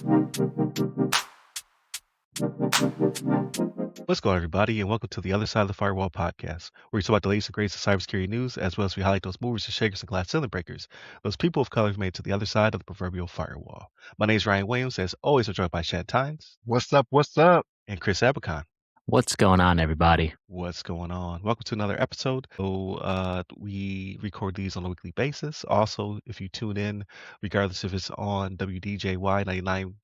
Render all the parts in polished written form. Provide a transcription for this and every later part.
What's going on, everybody, and welcome to the Other Side of the Firewall podcast, where we talk about the latest and greatest of cybersecurity news, as well as we highlight those movers and shakers and glass ceiling breakers, those people of color who made it to the other side of the proverbial firewall. My name is Ryan Williams. As always, I'm joined by Shannon What's up? What's up? and Chris Abacon. What's going on, everybody? What's going on? Welcome to another episode. We record these on a weekly basis. Also, if you tune in, regardless if it's on WDJY 99.1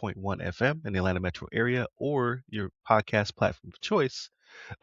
FM in the Atlanta metro area or your podcast platform of choice,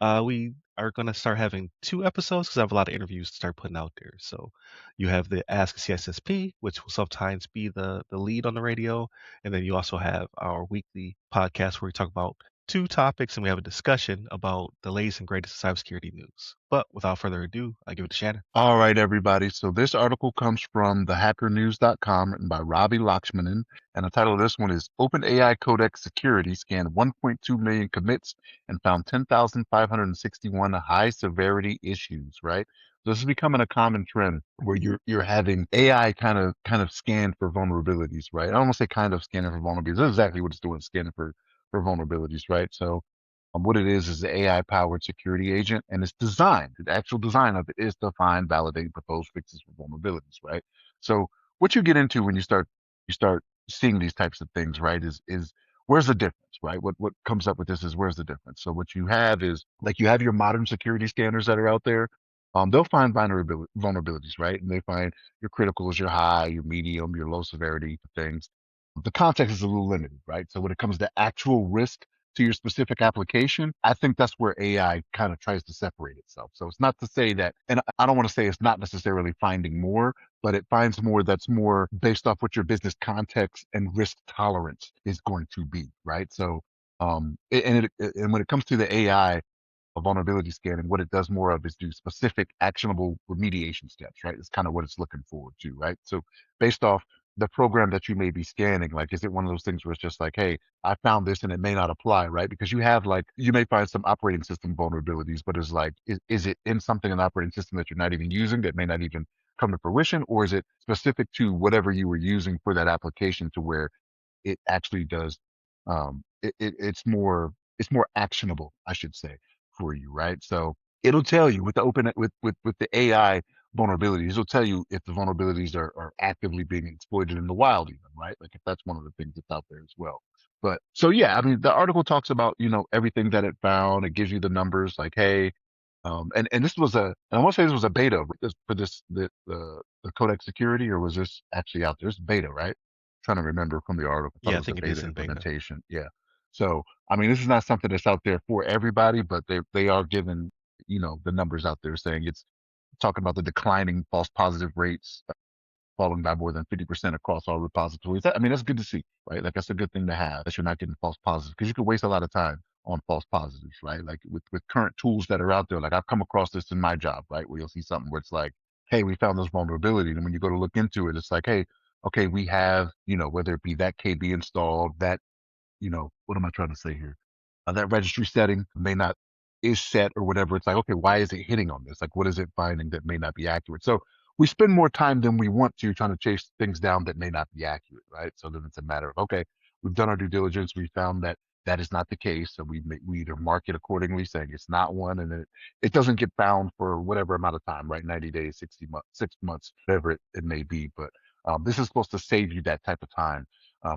we are going to start having 2 episodes because I have a lot of interviews to start putting out there. So you have the Ask a CSSP, which will sometimes be the lead on the radio. And then you also have our weekly podcast where we talk about 2 topics and we have a discussion about the latest and greatest cybersecurity news. But without further ado, I give it to Shannon. All right, everybody. So this article comes from thehackernews.com, written by Ravi Lakshmanan. And the title of this one is OpenAI Codex Security scanned 1.2 million commits and found 10,561 high-severity issues, right? So this is becoming a common trend where you're having AI kind of scan for vulnerabilities, right? I don't want to say kind of scanning for vulnerabilities. This is exactly what it's doing, scanning for vulnerabilities, right? So what it is an AI-powered security agent, and it's designed. The actual design of it is to find, validate, and propose fixes for vulnerabilities, right? So what you get into when you start seeing these types of things, right? Is where's the difference, right? What comes up with this is where's the difference. So what you have is like you have your modern security scanners that are out there. They'll find vulnerabilities, right? And they find your criticals, your high, your medium, your low severity things. The context is a little limited, right? So when it comes to actual risk to your specific application, I think that's where AI kind of tries to separate itself. So it's not to say that, and I don't want to say it's not necessarily finding more, but it finds more that's more based off what your business context and risk tolerance is going to be, right? So, and when it comes to the AI, vulnerability scanning, what it does more of is do specific actionable remediation steps, right? It's kind of what it's looking forward to, right? So based off the program that you may be scanning, like, is it one of those things where it's just like, hey, I found this and it may not apply, right? Because you have like, you may find some operating system vulnerabilities, but it's like, is it in something, an operating system that you're not even using that may not even come to fruition? Or is it specific to whatever you were using for that application to where it actually does, it's more actionable, I should say, for you, right? So it'll tell you with the with the AI vulnerabilities, it'll tell you if the vulnerabilities are actively being exploited in the wild, even, right? Like if that's one of the things that's out there as well. But so yeah, I mean, the article talks about, everything that it found. It gives you the numbers, like, hey, and this was I want to say this was a beta for the Codex Security, or was this actually out there? It's beta, right? Trying to remember from the article. I thought Yeah, it I was a think it is beta in beta. implementation. Yeah. So, I mean, this is not something that's out there for everybody, but they are giving, the numbers out there saying it's talking about the declining false positive rates, falling by more than 50% across all repositories. I mean, that's good to see, right? Like that's a good thing to have, that you're not getting false positives, because you could waste a lot of time on false positives, right? Like with current tools that are out there, like I've come across this in my job, right? Where you'll see something where it's like, hey, we found this vulnerability. And when you go to look into it, it's like, hey, okay, we have, whether it be that KB installed, that, what am I trying to say here? That registry setting may not is set or whatever. It's like, okay, why is it hitting on this? Like, what is it finding that may not be accurate? So we spend more time than we want to trying to chase things down that may not be accurate, right? So then it's a matter of, okay, we've done our due diligence. We found that that is not the case. So we either mark it accordingly, saying it's not one, and then it doesn't get found for whatever amount of time, right? 90 days, 60 months, 6 months, whatever it may be. But this is supposed to save you that type of time,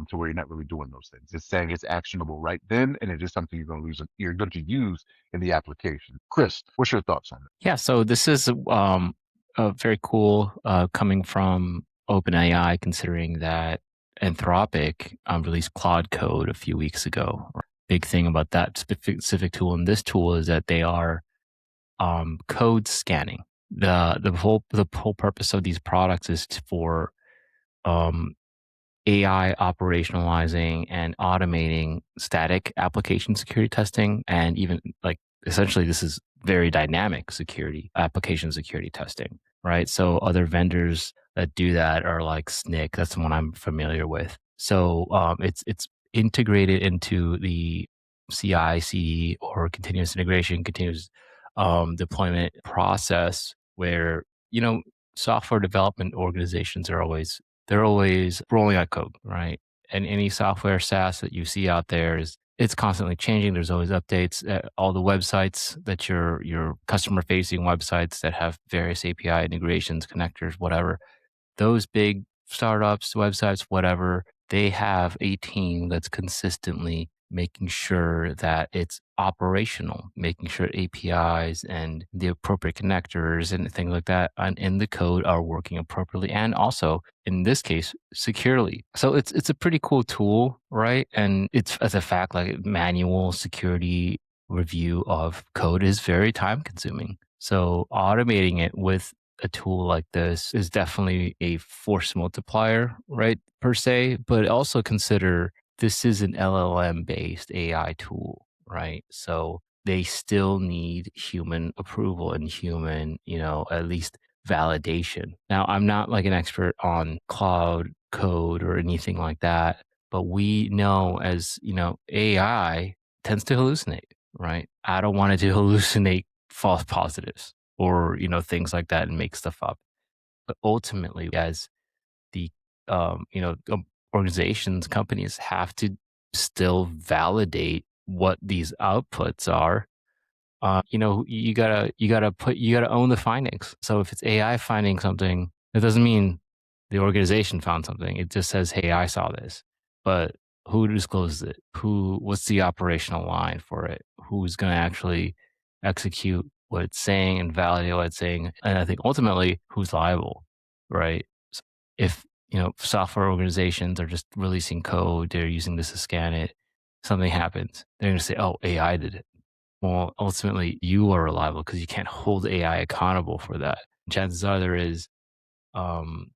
to where you're not really doing those things. It's saying it's actionable right then, and it is something you're going to use in the application. Chris, what's your thoughts on it? Yeah, so this is very cool coming from OpenAI, considering that Anthropic released Claude Code a few weeks ago. Big thing about that specific tool and this tool is that they are code scanning. The whole purpose of these products is for AI operationalizing and automating static application security testing, and even like essentially this is very dynamic security, application security testing, right? So other vendors that do that are like SNCC. That's the one I'm familiar with. So it's integrated into the CI/CD or continuous integration, continuous deployment process, where software development organizations are always rolling out code, right? And any software SaaS that you see out there is it's constantly changing. There's always updates. All the websites that your customer facing websites that have various API integrations, connectors, whatever, those big startups, websites, whatever, they have a team that's consistently making sure that it's operational, making sure APIs and the appropriate connectors and things like that in the code are working appropriately, and also in this case securely. So it's a pretty cool tool, right? And it's as a fact, like manual security review of code is very time consuming. So automating it with a tool like this is definitely a force multiplier, right? Per se, but also consider this is an LLM based AI tool, right? So they still need human approval and human, at least validation. Now, I'm not like an expert on cloud code or anything like that, but we know as, AI tends to hallucinate, right? I don't want it to hallucinate false positives or things like that and make stuff up. But ultimately, as the organizations, companies have to still validate what these outputs are. You gotta own the findings. So if it's AI finding something, it doesn't mean the organization found something. It just says, "Hey, I saw this," but who discloses it? What's the operational line for it? Who's going to actually execute what it's saying and validate what it's saying? And I think ultimately, who's liable, right? So if software organizations are just releasing code, they're using this to scan it, something happens, they're going to say, "Oh, AI did it." Well, ultimately, you are liable because you can't hold AI accountable for that. Chances are there is, um,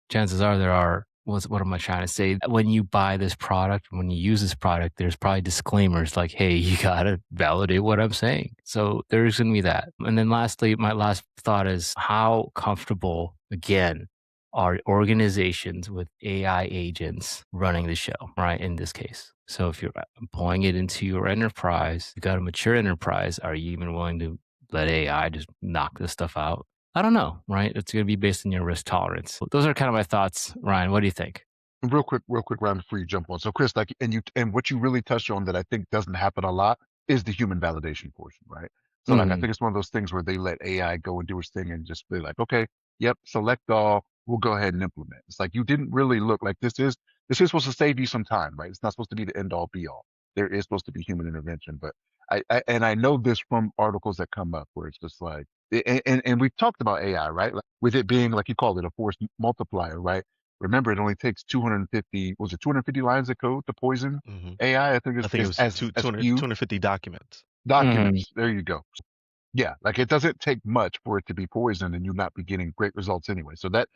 chances are there are, what am I trying to say? When you buy this product, when you use this product, there's probably disclaimers like, hey, you got to validate what I'm saying. So there's going to be that. And then lastly, my last thought is how comfortable, again, are organizations with AI agents running the show, right? In this case. So if you're employing it into your enterprise, you got a mature enterprise, are you even willing to let AI just knock this stuff out? I don't know, right? It's going to be based on your risk tolerance. Those are kind of my thoughts. Ryan, what do you think? Real quick, Ryan, before you jump on. So, Chris, like, and what you really touched on that I think doesn't happen a lot is the human validation portion, right? So, like, I Mm, think it's one of those things where they let AI go and do its thing and just be like, okay, yep, select all, we'll go ahead and implement. It's like you didn't really look like this is supposed to save you some time, right? It's not supposed to be the end all be all. There is supposed to be human intervention, but I know this from articles that come up where it's just like, and we've talked about AI, right? Like, with it being like you called it a force multiplier, right? Remember, it only takes 250, was it 250 lines of code to poison Hmm. AI? I think I it's, think it it's was as as 200, few 250 documents. mm, documents. There you go. Yeah, like it doesn't take much for it to be poisoned and you not be getting great results anyway. So that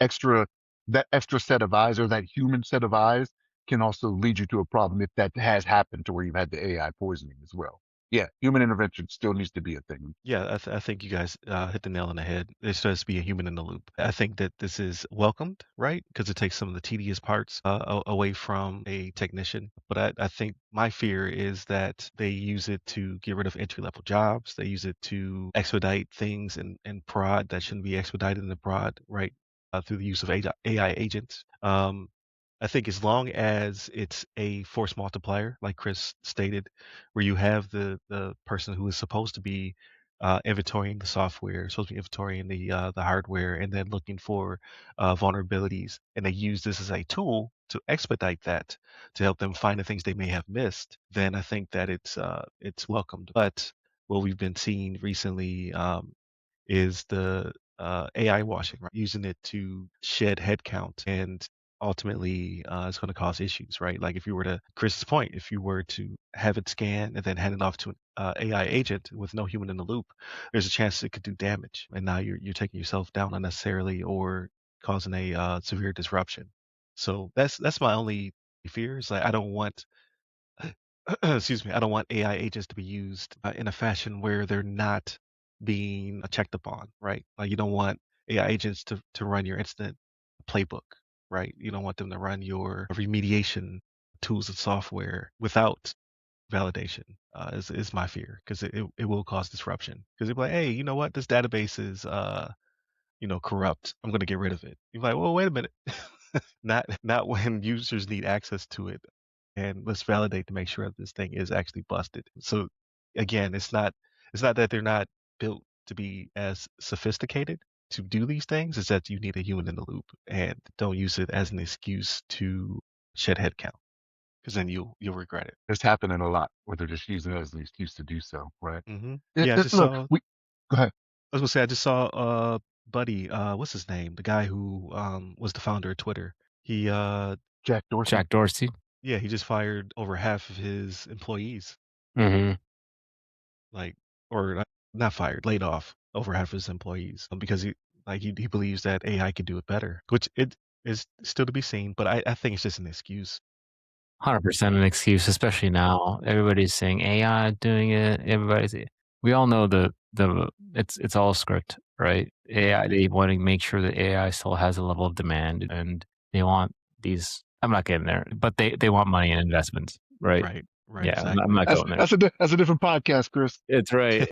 extra that extra set of eyes or that human set of eyes can also lead you to a problem if that has happened to where you've had the AI poisoning as well. Yeah, human intervention still needs to be a thing. Yeah, I think you guys hit the nail on the head. It's supposed to be a human in the loop. I think that this is welcomed, right? Because it takes some of the tedious parts away from a technician. But I think my fear is that they use it to get rid of entry level jobs. They use it to expedite things in prod that shouldn't be expedited in the prod, right? Through the use of AI agents. I think as long as it's a force multiplier, like Chris stated, where you have the person who is supposed to be inventorying the software, supposed to be inventorying the hardware, and then looking for vulnerabilities, and they use this as a tool to expedite that to help them find the things they may have missed, then I think that it's welcomed. But what we've been seeing recently is the AI washing, right? Using it to shed headcount, and ultimately it's going to cause issues, right? Like if you were to Chris's point, if you were to have it scan and then hand it off to an AI agent with no human in the loop, there's a chance it could do damage, and now you're taking yourself down unnecessarily or causing a severe disruption. So that's my only fear. Is like I don't want excuse me, I don't want AI agents to be used in a fashion where they're not being checked upon, right? Like you don't want AI agents to run your incident playbook, right? You don't want them to run your remediation tools and software without validation. Is my fear because it will cause disruption because they'll be like, hey, you know what? This database is corrupt. I'm going to get rid of it. You're like, well, wait a minute. not when users need access to it. And let's validate to make sure that this thing is actually busted. So again, it's not that they're not built to be as sophisticated to do these things. It's that you need a human in the loop, and don't use it as an excuse to shed headcount, because then you'll regret it. It's happening a lot where they're just using it as an excuse to do so, right? Yeah, I just Look, saw. go ahead. I was gonna say I just saw Buddy. What's his name? The guy who was the founder of Twitter. He Jack Dorsey. Jack Dorsey. Yeah, he just fired over half of his employees. Mm-hmm. Like, or not fired, laid off over half of his employees because he believes that AI can do it better, which it is still to be seen. But I think it's just an excuse. 100% an excuse, especially now. Everybody's saying AI doing it. We all know it's all script, right? AI, they want to make sure that AI still has a level of demand, and they want these. I'm not getting there, but they want money and investments, right? Right, Yeah, exactly. I'm not going there. That's a different podcast, Chris. It's right.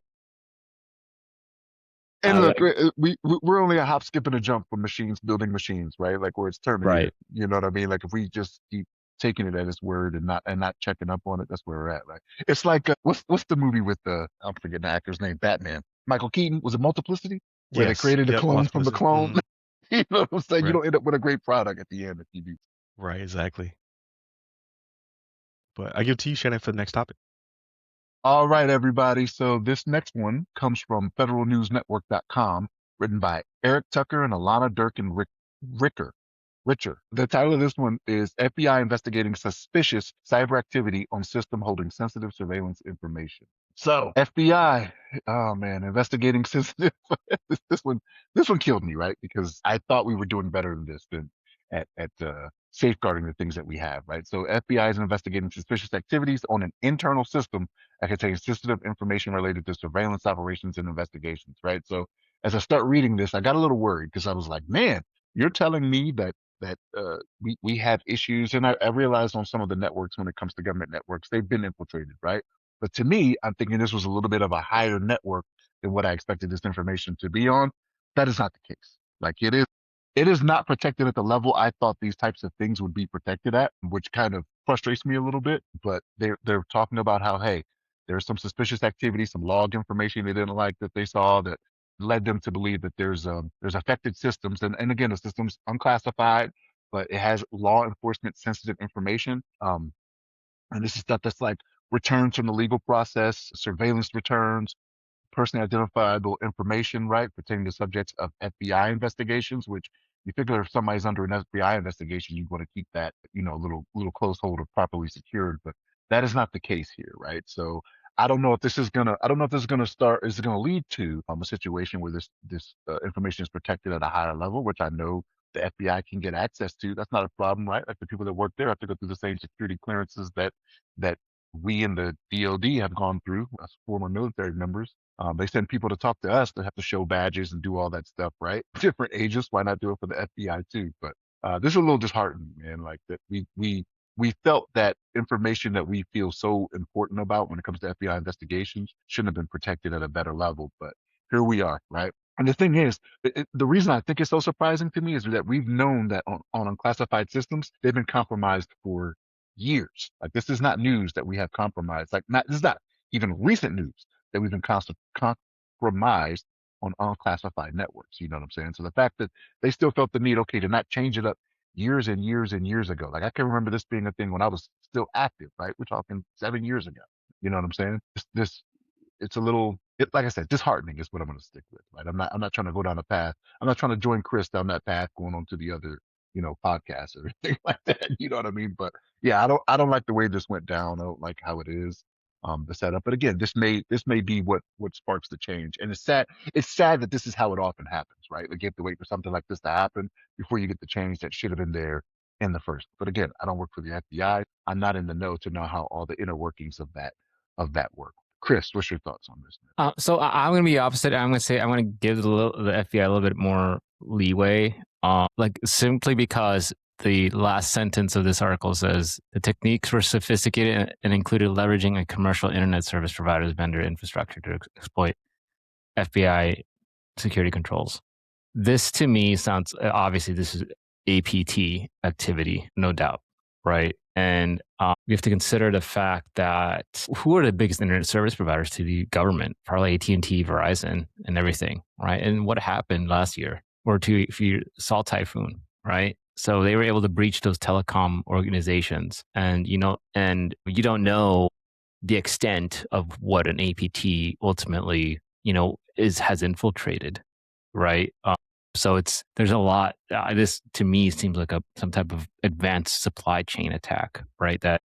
And look, we're only a hop, skip, and a jump from machines building machines, right? Like where it's terminated. Right. You know what I mean? Like if we just keep taking it at its word and not checking up on it, that's where we're at. Right? It's like what's the movie with I'm forgetting the actor's name, Batman. Michael Keaton. Was it Multiplicity? Where they created a clone from the clone. You know what I'm saying? Right. You don't end up with a great product at the end if you do. Right, exactly. But I give it to you, Shannon, for the next topic. All right, everybody. So this next one comes from federalnewsnetwork.com, written by Eric Tucker and Alana Durkin Richer. The title of this one is FBI investigating suspicious cyber activity on system holding sensitive surveillance information. So FBI, oh man, investigating sensitive. this one killed me, right? Because I thought we were doing better than this at safeguarding the things that we have, right? So FBI is investigating suspicious activities on an internal system that contains sensitive information related to surveillance operations and investigations, right? So as I start reading this, I got a little worried because I was like, man, you're telling me that we have issues, and I realized on some of the networks when it comes to government networks, they've been infiltrated, right? But to me, I'm thinking this was a little bit of a higher network than what I expected this information to be on. That is not the case. Like it is not protected at the level I thought these types of things would be protected at, which kind of frustrates me a little bit. But they're talking about how, hey, there's some suspicious activity, some log information they didn't like that they saw that led them to believe that there's affected systems, and again, the system's unclassified, but it has law enforcement sensitive information. And this is stuff that's like returns from the legal process, surveillance returns, personally identifiable information, right, pertaining to subjects of FBI investigations, which you figure if somebody's under an FBI investigation, you want to keep that, a little close hold or properly secured. But that is not the case here, right? So I don't know if this is gonna lead to a situation where this information is protected at a higher level, which I know the FBI can get access to. That's not a problem, right? Like the people that work there have to go through the same security clearances that we in the DoD have gone through as former military members. They send people to talk to us that have to show badges and do all that stuff, right? Different agents. Why not do it for the FBI too? But this is a little disheartening, man. Like that we felt that information that we feel so important about when it comes to FBI investigations shouldn't have been protected at a better level. But here we are, right? And the thing is, the reason I think it's so surprising to me is that we've known that on unclassified systems, they've been compromised for years. Like this is not news that we have compromised. This is not even recent news that we've been compromised on unclassified networks. You know what I'm saying? So the fact that they still felt the need, okay, to not change it up years and years and years ago. Like I can remember this being a thing when I was still active, right? We're talking 7 years ago. You know what I'm saying? It's a little, like I said, disheartening is what I'm going to stick with, right? I'm not trying to go down a path. I'm not trying to join Chris down that path, going on to the other, podcasts or anything like that. You know what I mean? But yeah, I don't like the way this went down. I don't like how it is, the setup. But again, this may be what sparks the change. And it's sad. It's sad that this is how it often happens, right? Like you have to wait for something like this to happen before you get the change that should have been there in the first. But again, I don't work for the FBI. I'm not in the know to know how all the inner workings of that work. Chris, what's your thoughts on this? So I'm going to be opposite. I'm going to say I'm going to give the FBI a little bit more leeway, like simply because the last sentence of this article says the techniques were sophisticated and included leveraging a commercial internet service provider's vendor infrastructure to exploit FBI security controls. This to me sounds, obviously this is APT activity, no doubt, right? And we have to consider the fact that who are the biggest internet service providers to the government? Probably AT&T, Verizon, and everything, right? And what happened last year or two, if you saw Typhoon, right? So they were able to breach those telecom organizations, and you don't know the extent of what an APT ultimately, has infiltrated, right? So there's a lot. This to me seems like some type of advanced supply chain attack, right? That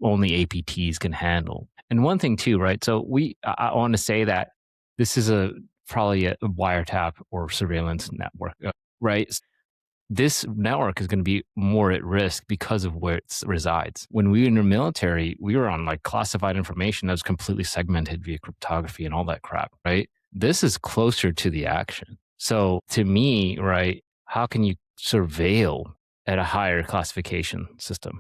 only APTs can handle. And one thing too, right? So I want to say that this is probably a wiretap or surveillance network, right? This network is going to be more at risk because of where it resides. When we were in the military, we were on like classified information that was completely segmented via cryptography and all that crap, right? This is closer to the action. So to me, right, how can you surveil at a higher classification system?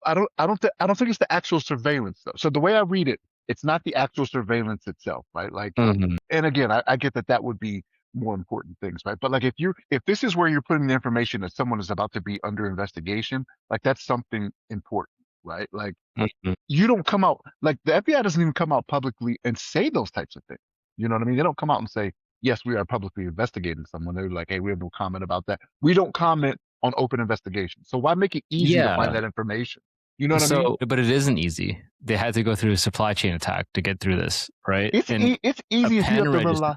I don't think it's the actual surveillance though. So the way I read it, it's not the actual surveillance itself, right? Like, Mhm. and again, I get that would be more important things, right? But like if this is where you're putting the information that someone is about to be under investigation, like that's something important, right? Like Mhm. you don't come out, like the FBI doesn't even come out publicly and say those types of things. You know what I mean? They don't come out and say, yes, we are publicly investigating someone. They're like, hey, we have no comment about that. We don't comment on open investigations. So why make it easy to find Yeah. that information? You know what I mean? So, but it isn't easy. They had to go through a supply chain attack to get through this, right? And It's a easy if you pen have to register. rely.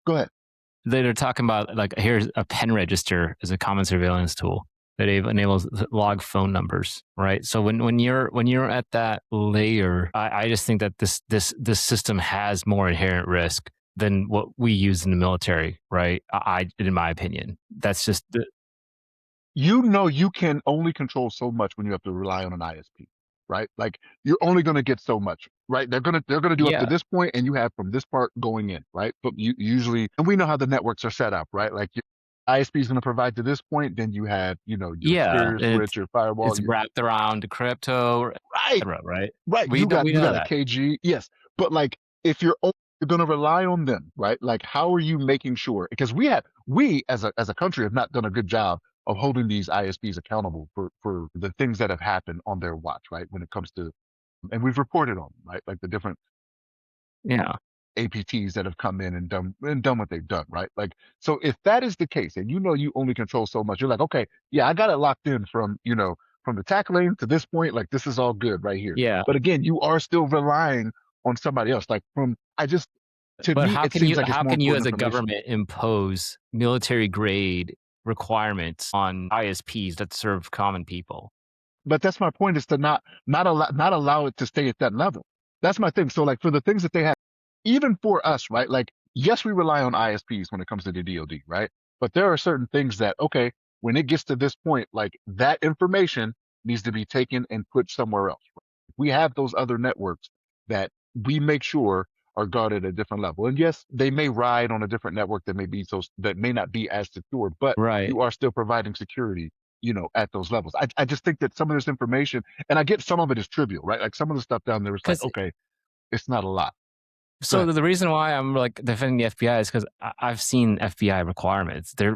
Go ahead. They're talking about like here's a pen register as a common surveillance tool that enables log phone numbers, right? So when you're at that layer, I just think that this system has more inherent risk than what we use in the military, right? In my opinion, that's just You can only control so much when you have to rely on an ISP, right? Like you're only going to get so much, right? They're gonna do up to yeah, this point, and you have from this part going in, right? But you usually, and we know how the networks are set up, right? Like your ISP is going to provide to this point, then you have, your yeah. carrier switch, your firewall, It's your wrapped around crypto, right. etc. Right? Right. We know we You know got a that. KG. Yes. But like if you're gonna rely on them, right? Like how are you making sure? Because we as a country have not done a good job of holding these ISPs accountable for the things that have happened on their watch, right? When it comes to and we've reported on them, right? Like the different Yeah, APTs that have come in and done what they've done, right? Like so if that is the case, and you only control so much, you're like, okay, yeah, I got it locked in from from the tack lane to this point, like this is all good right here. yeah. But again, you are still relying on somebody else. Like to But me, it seems like it's how more can you important as a information. government impose military grade requirements on ISPs that serve common people? But that's my point is to not allow it to stay at that level. That's my thing. So like for the things that they have, even for us, right? Like yes, we rely on ISPs when it comes to the DoD, right? But there are certain things that okay, when it gets to this point, like that information needs to be taken and put somewhere else. We have those other networks that we make sure are guarded at a different level. And yes, they may ride on a different network that may not be as secure, but Right. you are still providing security, at those levels. I just think that some of this information, and I get some of it is trivial, right? Like some of the stuff down there is like, Because okay, it's not a lot. Go so ahead. the reason why I'm like defending the FBI is because I've seen FBI requirements. They're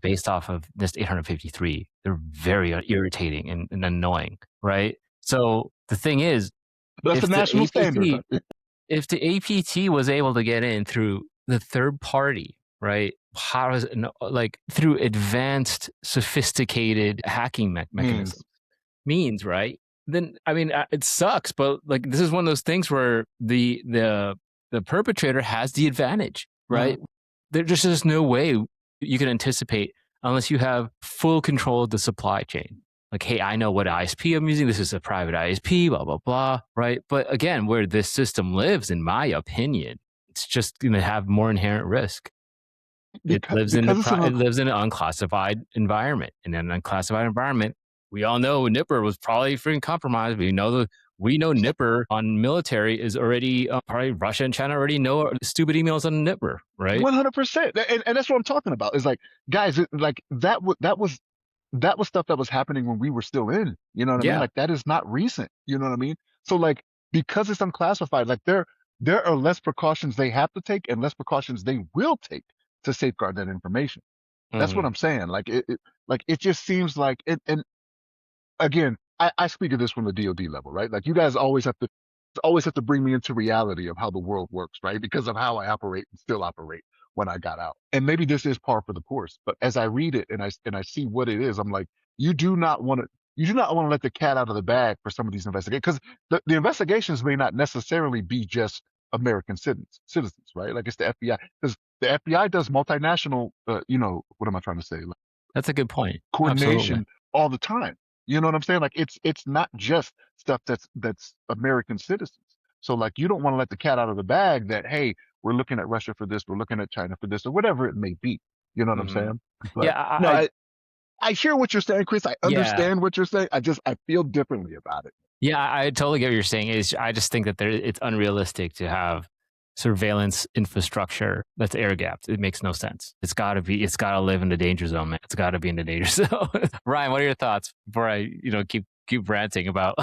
based off of this 853. They're very irritating and annoying, right? So the thing is, But that's the if the national standard. APT if the APT was able to get in through the third party, right? How does it like through advanced, sophisticated hacking Means. mechanisms means, right? Then I mean, it sucks, but like this is one of those things where the perpetrator has the advantage, Mhm. right? There's just no way you can anticipate unless you have full control of the supply chain. Like, hey, I know what ISP I'm using. This is a private ISP, blah, blah, blah, right? But again, where this system lives, in my opinion, it's just going to have more inherent risk. Because it's It lives in an unclassified environment. In an unclassified environment, we all know Nipper was probably freaking compromised. We know Nipper on military is already probably Russia and China already know stupid emails on Nipper, right? 100%. And that's what I'm talking about. Is like, guys, like that was stuff that was happening when we were still in. You know what I mean? Yeah, Like that is not recent. You know what I mean? So like because it's unclassified, like there are less precautions they have to take and less precautions they will take to safeguard that information. That's what Mhm. I'm saying. Like it just seems like it. And again, I speak of this from the DoD level, right? Like you guys always have to bring me into reality of how the world works, right? Because of how I operate and still operate when I got out. And maybe this is par for the course, but as I read it and I see what it is, I'm like, you do not want to. You do not want to let the cat out of the bag for some of these investigations, because the investigations may not necessarily be just American citizens, right? Like it's the FBI, because the FBI does multinational, what am I trying to say? Like That's a good point. Absolutely. coordination all the time. You know what I'm saying? Like it's not just stuff that's American citizens. So like you don't want to let the cat out of the bag that, hey, we're looking at Russia for this, we're looking at China for this, or whatever it may be. You know what I'm Mhm. saying? But Yeah, no, I hear what you're saying, Chris. I yeah. understand what you're saying. I feel differently about it. Yeah, I totally get what you're saying. Is I just think that it's unrealistic to have surveillance infrastructure that's air gapped. It makes no sense. It's got to live in the danger zone, man. It's got to be in the danger zone. Ryan, what are your thoughts before I, keep ranting about?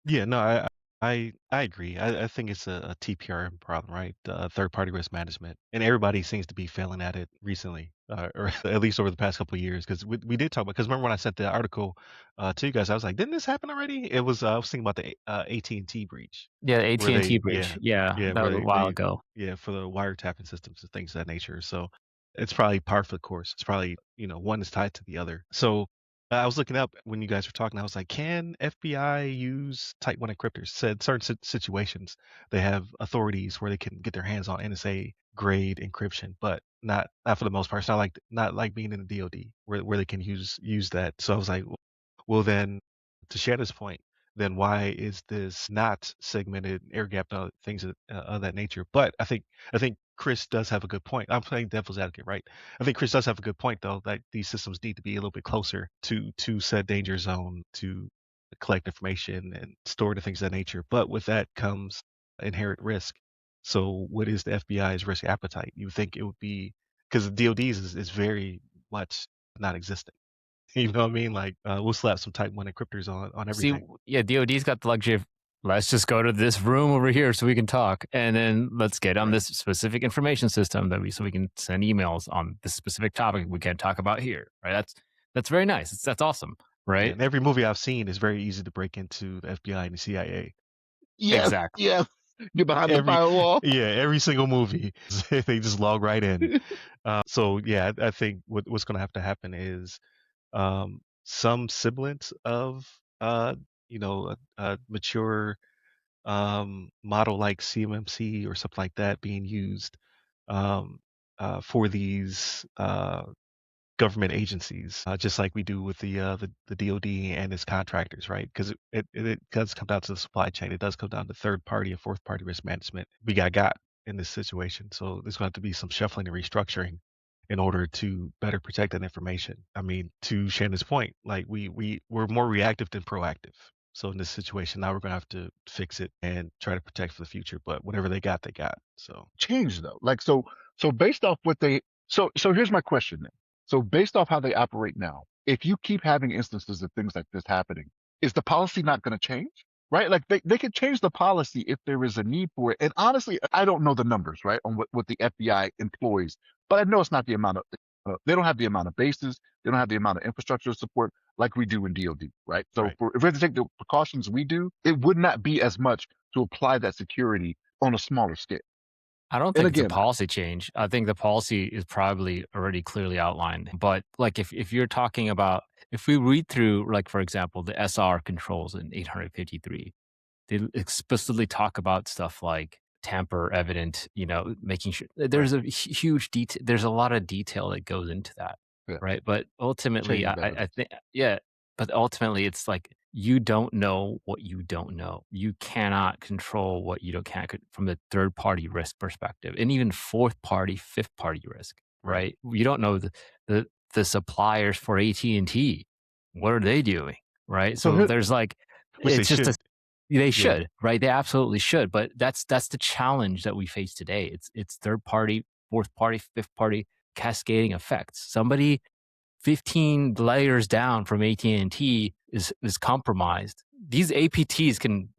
Yeah, no, I agree. I think it's a TPRM problem, right? Third party risk management, and everybody seems to be failing at it recently, or at least over the past couple of years. Because we did talk about. Because remember when I sent the article to you guys, I was like, didn't this happen already? It was I was thinking about the AT&T breach, Yeah, the where AT&T they breach. Yeah, yeah, that where was a while ago. for the wiretapping systems and things of that nature. So it's probably par for the course. It's probably, one is tied to the other. So I was looking up when you guys were talking. I was like, can FBI use Type 1 encryptors? Said certain situations they have authorities where they can get their hands on NSA grade encryption, but not for the most part. It's not like being in the DoD where they can use that. So I was like, well, then, to Shannon's point, then why is this not segmented, air gapped, things of that nature? But I think Chris does have a good point. I'm playing devil's advocate, right? I think Chris does have a good point, though, that these systems need to be a little bit closer to said danger zone to collect information and store the things of that nature. But with that comes inherent risk. So, what is the FBI's risk appetite? You would think it would be because the DoD's is very much non-existent. You know what I mean? Like, we'll slap some Type 1 encryptors on See, everything. yeah, DoD's got the luxury of let's just go to this room over here so we can talk, and then let's get on Right. this specific information system so we can send emails on this specific topic we can't talk about here. Right? That's very nice. That's awesome. Yeah, Right? and every movie I've seen is very easy to break into the FBI and the CIA. Yes, Exactly. yes. Get behind the Every firewall. yeah, every single movie, they just log right in. So yeah, I think what's going to have to happen is some semblance of a mature model like CMMC or something like that being used um, for these government agencies, just like we do with the DoD and its contractors, right? Because it does come down to the supply chain. It does come down to third party and fourth party risk management. We got in this situation, so there's going to have to be some shuffling and restructuring in order to better protect that information. I mean, to Shannon's point, like we're more reactive than proactive. So in this situation, now we're going to have to fix it and try to protect for the future. But whatever they got, they got. So Change though. Like so based off what they so here's my question then. So based off how they operate now, if you keep having instances of things like this happening, is the policy not going to change? Right? Like they could change the policy if there is a need for it. And honestly, I don't know the numbers, right, on what the FBI employs, but I know it's not the amount of they don't have the amount of bases, they don't have the amount of infrastructure support like we do in DoD, right? So right. if we had to take the precautions we do, it would not be as much to apply that security on a smaller scale. I don't And think it's a again, policy change. I think the policy is probably already clearly outlined. But like if you're talking about if we read through, like for example, the SR controls in 853, they explicitly talk about stuff like tamper evident, making sure Right. there's a huge detail. There's a lot of detail that goes into that, yeah, right? But ultimately, chain I, of I evidence. think, yeah, but ultimately, it's like you don't know what you don't know. You cannot control what you don't can't from the third party risk perspective, and even fourth party, fifth party risk, Right. right? You don't know the suppliers for AT&T. What are they doing, right? So So here, there's like Which they it's just a should. they Yeah. should, right? They absolutely should. But that's the challenge that we face today. It's third party, fourth party, fifth party cascading effects. Somebody 15 layers down from AT&T is compromised. These APTs can,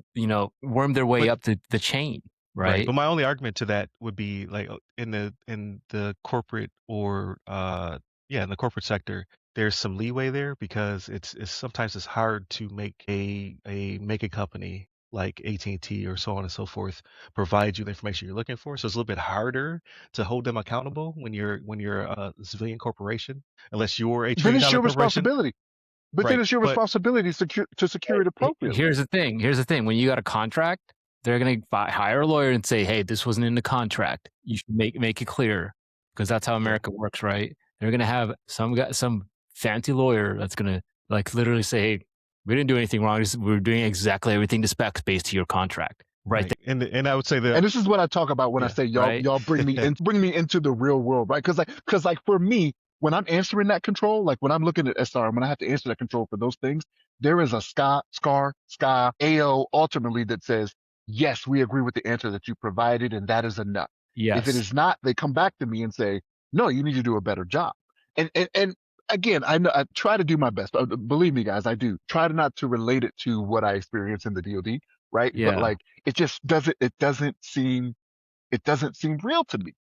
worm their way But up the chain, right. right? But my only argument to that would be like in the corporate or Yeah, in the corporate sector, there's some leeway there because it's sometimes it's hard to make a company like AT&T or so on and so forth provide you the information you're looking for. So it's a little bit harder to hold them accountable when you're a civilian corporation, unless you're a Then trillion it's dollar your corporation. responsibility. But then Right. it's your But responsibility to secure it appropriately. Here's the thing. Here's the thing. When you got a contract, they're gonna hire a lawyer and say, "Hey, this wasn't in the contract. You should make it clear," because that's how yeah, America works, right? They're gonna have some fancy lawyer that's gonna like literally say, "Hey, we didn't do anything wrong. We're doing exactly everything to specs based to your contract." Right right. And I would say that And this is what I talk about when I yeah, say there, right? y'all bring me into the real world, right? Because like for me, when I'm answering that control, like when I'm looking at SR, when I have to answer that control for those things, there is a SCA, AO ultimately that says, yes, we agree with the answer that you provided, and that is enough. If it Yes. is not, they come back to me and say, no, you need to do a better job. And again, I know I try to do my best. Believe me, guys, I do try to not to relate it to what I experience in the DoD, right? But Yeah. like it just it doesn't seem real to me.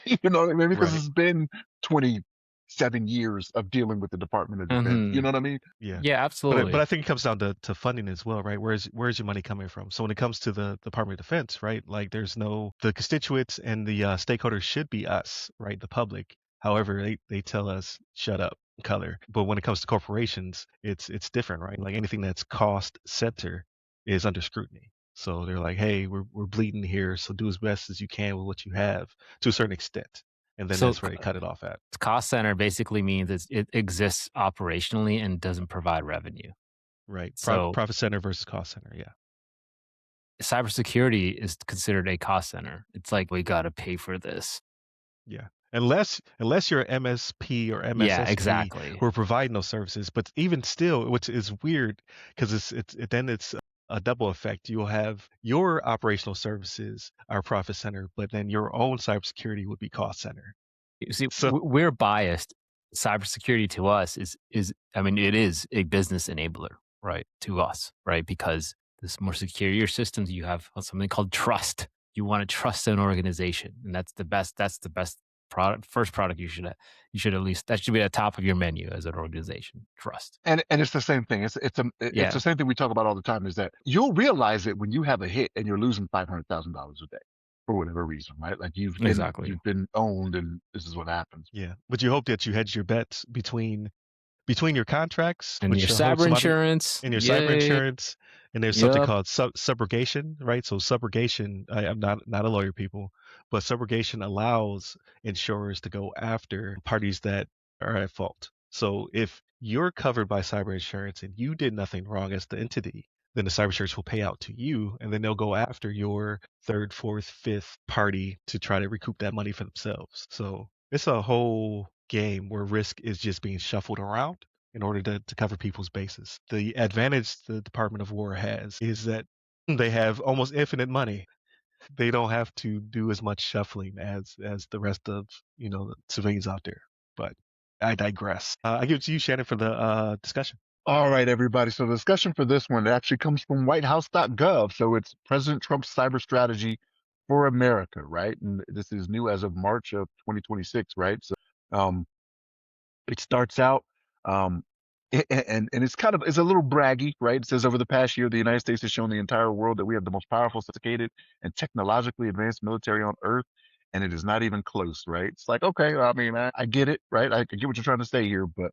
You know what I mean? Because right. it's been 27 years of dealing with the Department of Defense. You Hmm. know what I mean? Yeah. Yeah. But Absolutely. I think it comes down to funding as well, right? Where's your money coming from? So when it comes to the Department of Defense, right? Like there's no the constituents and the stakeholders should be us, right? The public. However, they tell us shut up, color. But when it comes to corporations, it's different, right? Like anything that's cost center is under scrutiny. So they're like, hey, we're bleeding here, so do as best as you can with what you have to a certain extent, and then So that's where they cut it off at, cost center basically means it exists operationally and doesn't provide revenue. right? So Profit center versus cost center, yeah. cybersecurity is considered a cost center. It's like we got to pay for this. Yeah. Unless you're MSP or Yeah, MSSP exactly. who are providing those services, but even still, which is weird because then it's a double effect. You'll have your operational services are profit center, but then your own cybersecurity would be cost center. You see, So we're biased. Cybersecurity to us is I mean it is a business enabler, right? To us, right? Because the more secure your systems, you have something called trust. You want to trust an organization, and that's the best. That's the best product. First product you should at least that should be at the top of your menu as an organization. Trust. And it's the same thing. It's the Yeah, same thing we talk about all the time. Is that you'll realize it when you have a hit and you're losing $500,000 a day for whatever reason, right? Like exactly. you've been owned, and this is what happens. yeah, but you hope that you hedge your bets between your contracts, And your which hold cyber some other insurance, in your cyber yay, insurance, and there's something yep. called subrogation, right? So subrogation, I'm not a lawyer, people, but subrogation allows insurers to go after parties that are at fault. So if you're covered by cyber insurance and you did nothing wrong as the entity, then the cyber insurance will pay out to you, and then they'll go after your third, fourth, fifth party to try to recoup that money for themselves. So it's a whole game where risk is just being shuffled around in order to cover people's bases. The advantage the Department of War has is that they have almost infinite money. They don't have to do as much shuffling as the rest of the civilians out there. But I digress. I give it to you, Shannon, for the discussion. All right, everybody. So the discussion for this one actually comes from whitehouse.gov. So it's President Trump's cyber strategy for America, right? And this is new as of March of 2026, right? So um, it starts out, um, and it's it's a little braggy, right? It says over the past year, the United States has shown the entire world that we have the most powerful, sophisticated, and technologically advanced military on Earth, and it is not even close, right? It's like, okay, I mean, I get it, right? I get what you're trying to say here, but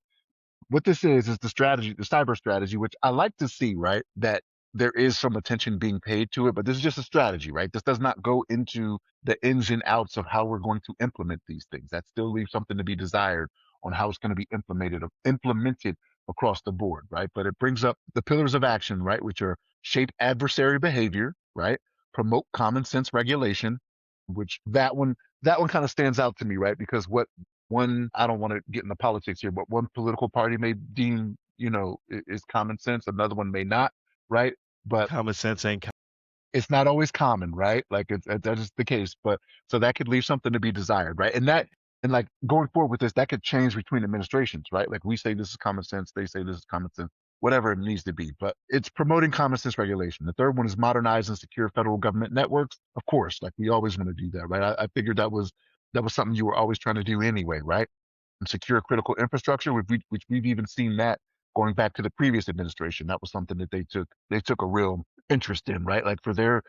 what this is the strategy, the cyber strategy, which I like to see, right? That there is some attention being paid to it, but this is just a strategy, right? This does not go into the ins and outs of how we're going to implement these things. That still leaves something to be desired on how it's going to be implemented across the board, right? But it brings up the pillars of action, right? Which are shape adversary behavior, right? Promote common sense regulation, which that one kind of stands out to me, right? Because what one, I don't want to get into politics here, but one political party may deem, is common sense, another one may not, right? But Common sense ain't. it's not always common, right? Like that is the case, but so that could leave something to be desired, right? And like going forward with this, that could change between administrations, right? Like we say this is common sense, they say this is common sense, whatever it needs to be. But it's promoting common sense regulation. The third one is modernize and secure federal government networks. Of course, like we always want to do that, right? I figured that was something you were always trying to do anyway, right? secure critical infrastructure, which we've even seen that going back to the previous administration. That was something that they took a real interest in, right? Like for their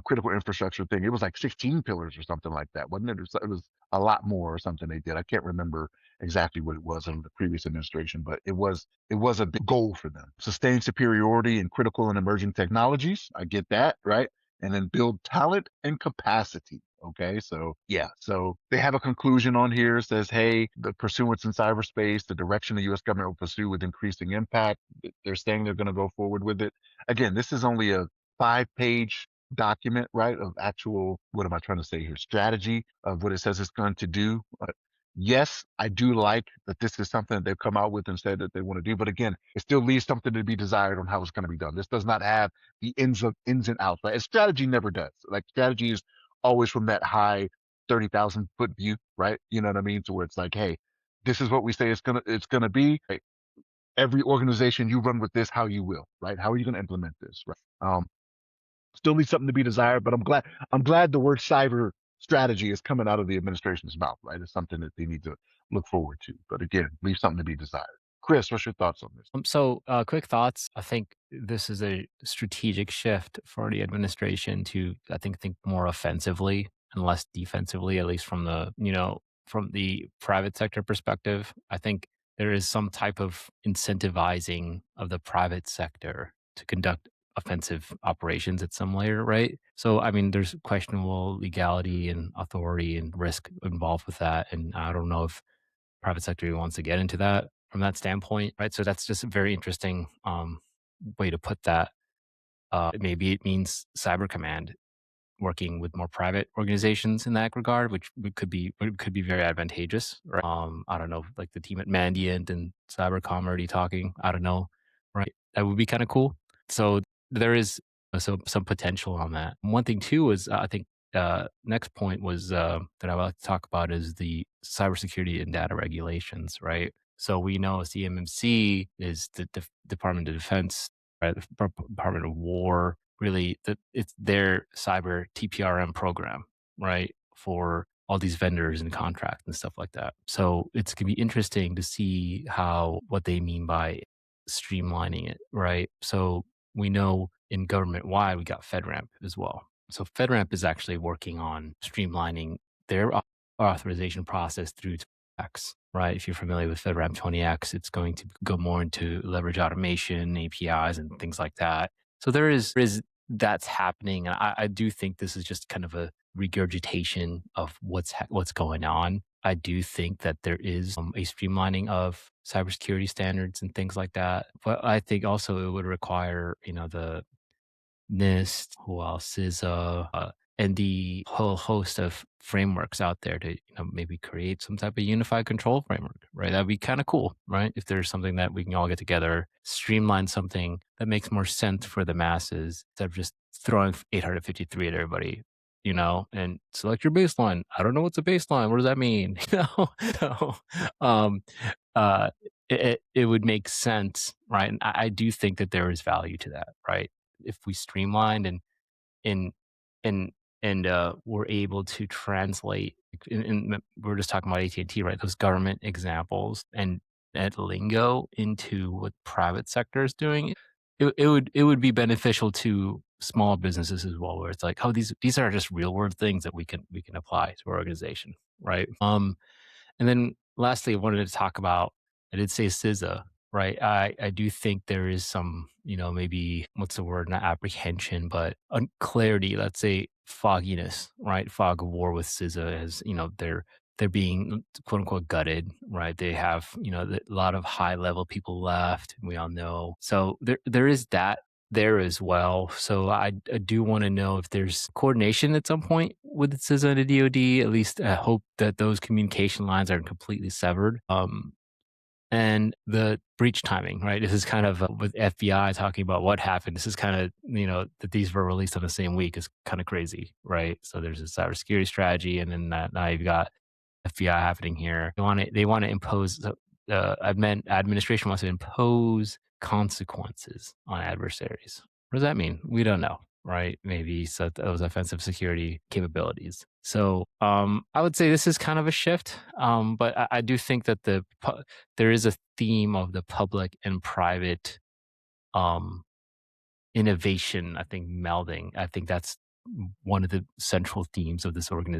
critical infrastructure thing, it was like 16 pillars or something like that, wasn't it? It was a lot more or something they did. I can't remember exactly what it was in the previous administration, but it was a big goal for them. Sustain superiority in critical and emerging technologies. I get that, right? And then build talent and capacity. Okay, so yeah, so they have a conclusion on here. It says, hey, the pursuance in cyberspace, the direction the U.S. government will pursue with increasing impact. They're saying they're going to go forward with it. Again, this is only a 5-page document, right, of actual, what am I trying to say here, strategy of what it says it's going to do. Yes, I do like that this is something that they've come out with and said that they want to do. But again, it still leaves something to be desired on how it's going to be done. This does not have the ins and outs, right? And strategy never does. Like strategy is always from that high 30,000-foot view, right? You know what I mean? To where it's like, hey, this is what we say it's gonna be. Hey, every organization you run with this, how you will, right? How are you going to implement this, right? Still leaves something to be desired, but I'm glad the word cyber strategy is coming out of the administration's mouth, right? It's something that they need to look forward to. But again, leave something to be desired. Chris, what's your thoughts on this? Quick thoughts. I think this is a strategic shift for the administration to, I think more offensively and less defensively, at least from the private sector perspective. I think there is some type of incentivizing of the private sector to conduct offensive operations at some layer, right? So, I mean, there's questionable legality and authority and risk involved with that. And I don't know if private sector wants to get into that from that standpoint, right? So that's just a very interesting way to put that. Maybe it means Cyber Command working with more private organizations in that regard, which could be very advantageous, right? I don't know, like the team at Mandiant and Cybercom already talking. I don't know, right? That would be kind of cool. So there is some potential on that. One thing too is I think next point was that I would like to talk about is the cybersecurity and data regulations, right? So we know CMMC is the Department of Defense, right? The Department of War, really it's their cyber TPRM program, right? For all these vendors and contracts and stuff like that. So it's going to be interesting to see what they mean by streamlining it, right? So we know in government wide, we got FedRAMP as well. So FedRAMP is actually working on streamlining their authorization process through 20X, right? If you're familiar with FedRAMP 20X, it's going to go more into leverage automation, APIs, and things like that. So there is that's happening. And I do think this is just kind of a regurgitation of what's going on. I do think that there is a streamlining of cybersecurity standards and things like that. But I think also it would require, the NIST, who else is and the whole host of frameworks out there to maybe create some type of unified control framework, right? That'd be kind of cool, right? If there's something that we can all get together, streamline something that makes more sense for the masses instead of just throwing 853 at everybody, and select your baseline. I don't know what's a baseline. What does that mean? So, um, uh, it would make sense, right? And I do think that there is value to that, right? If we streamlined and and we're able to translate, we're just talking about AT&T, right? Those government examples and that lingo into what private sector is doing, it would be beneficial to small businesses as well, where it's like, oh, these are just real world things that we can apply to our organization, right? And then lastly, I wanted to talk about, I did say CISA, right? I do think there is some, maybe what's the word, not apprehension, but unclarity, let's say fogginess, right? Fog of war with CISA as, they're being quote unquote gutted, right? They have, a lot of high level people left, we all know. So there is that there as well. So I do want to know if there's coordination at some point with the CISA and the DoD. At least I hope that those communication lines are completely severed. And the breach timing, right? This is kind of with FBI talking about what happened. This is kind of, that these were released on the same week is kind of crazy, right? So there's a cybersecurity strategy, and then now you've got FBI happening here. They want to impose. Administration wants to impose consequences on adversaries. What does that mean? We don't know. right? Maybe those offensive security capabilities. So I would say this is kind of a shift, but I do think that there is a theme of the public and private um, innovation. I think melding. I think that's one of the central themes of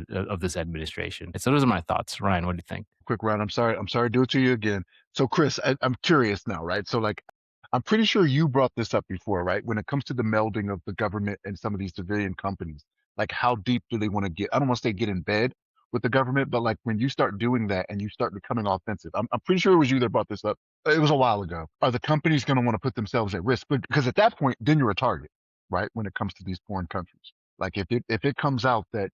of this administration. So those are my thoughts. Ryan, what do you think? Quick round. I'm sorry to do it to you again. So Chris, I'm curious now, right? So like, I'm pretty sure you brought this up before, right? When it comes to the melding of the government and some of these civilian companies, like how deep do they want to get? I don't want to say get in bed with the government, but like when you start doing that and you start becoming offensive, I'm pretty sure it was you that brought this up. It was a while ago. Are the companies going to want to put themselves at risk? Because at that point, then you're a target, right? When it comes to these foreign countries. Like if it comes out that,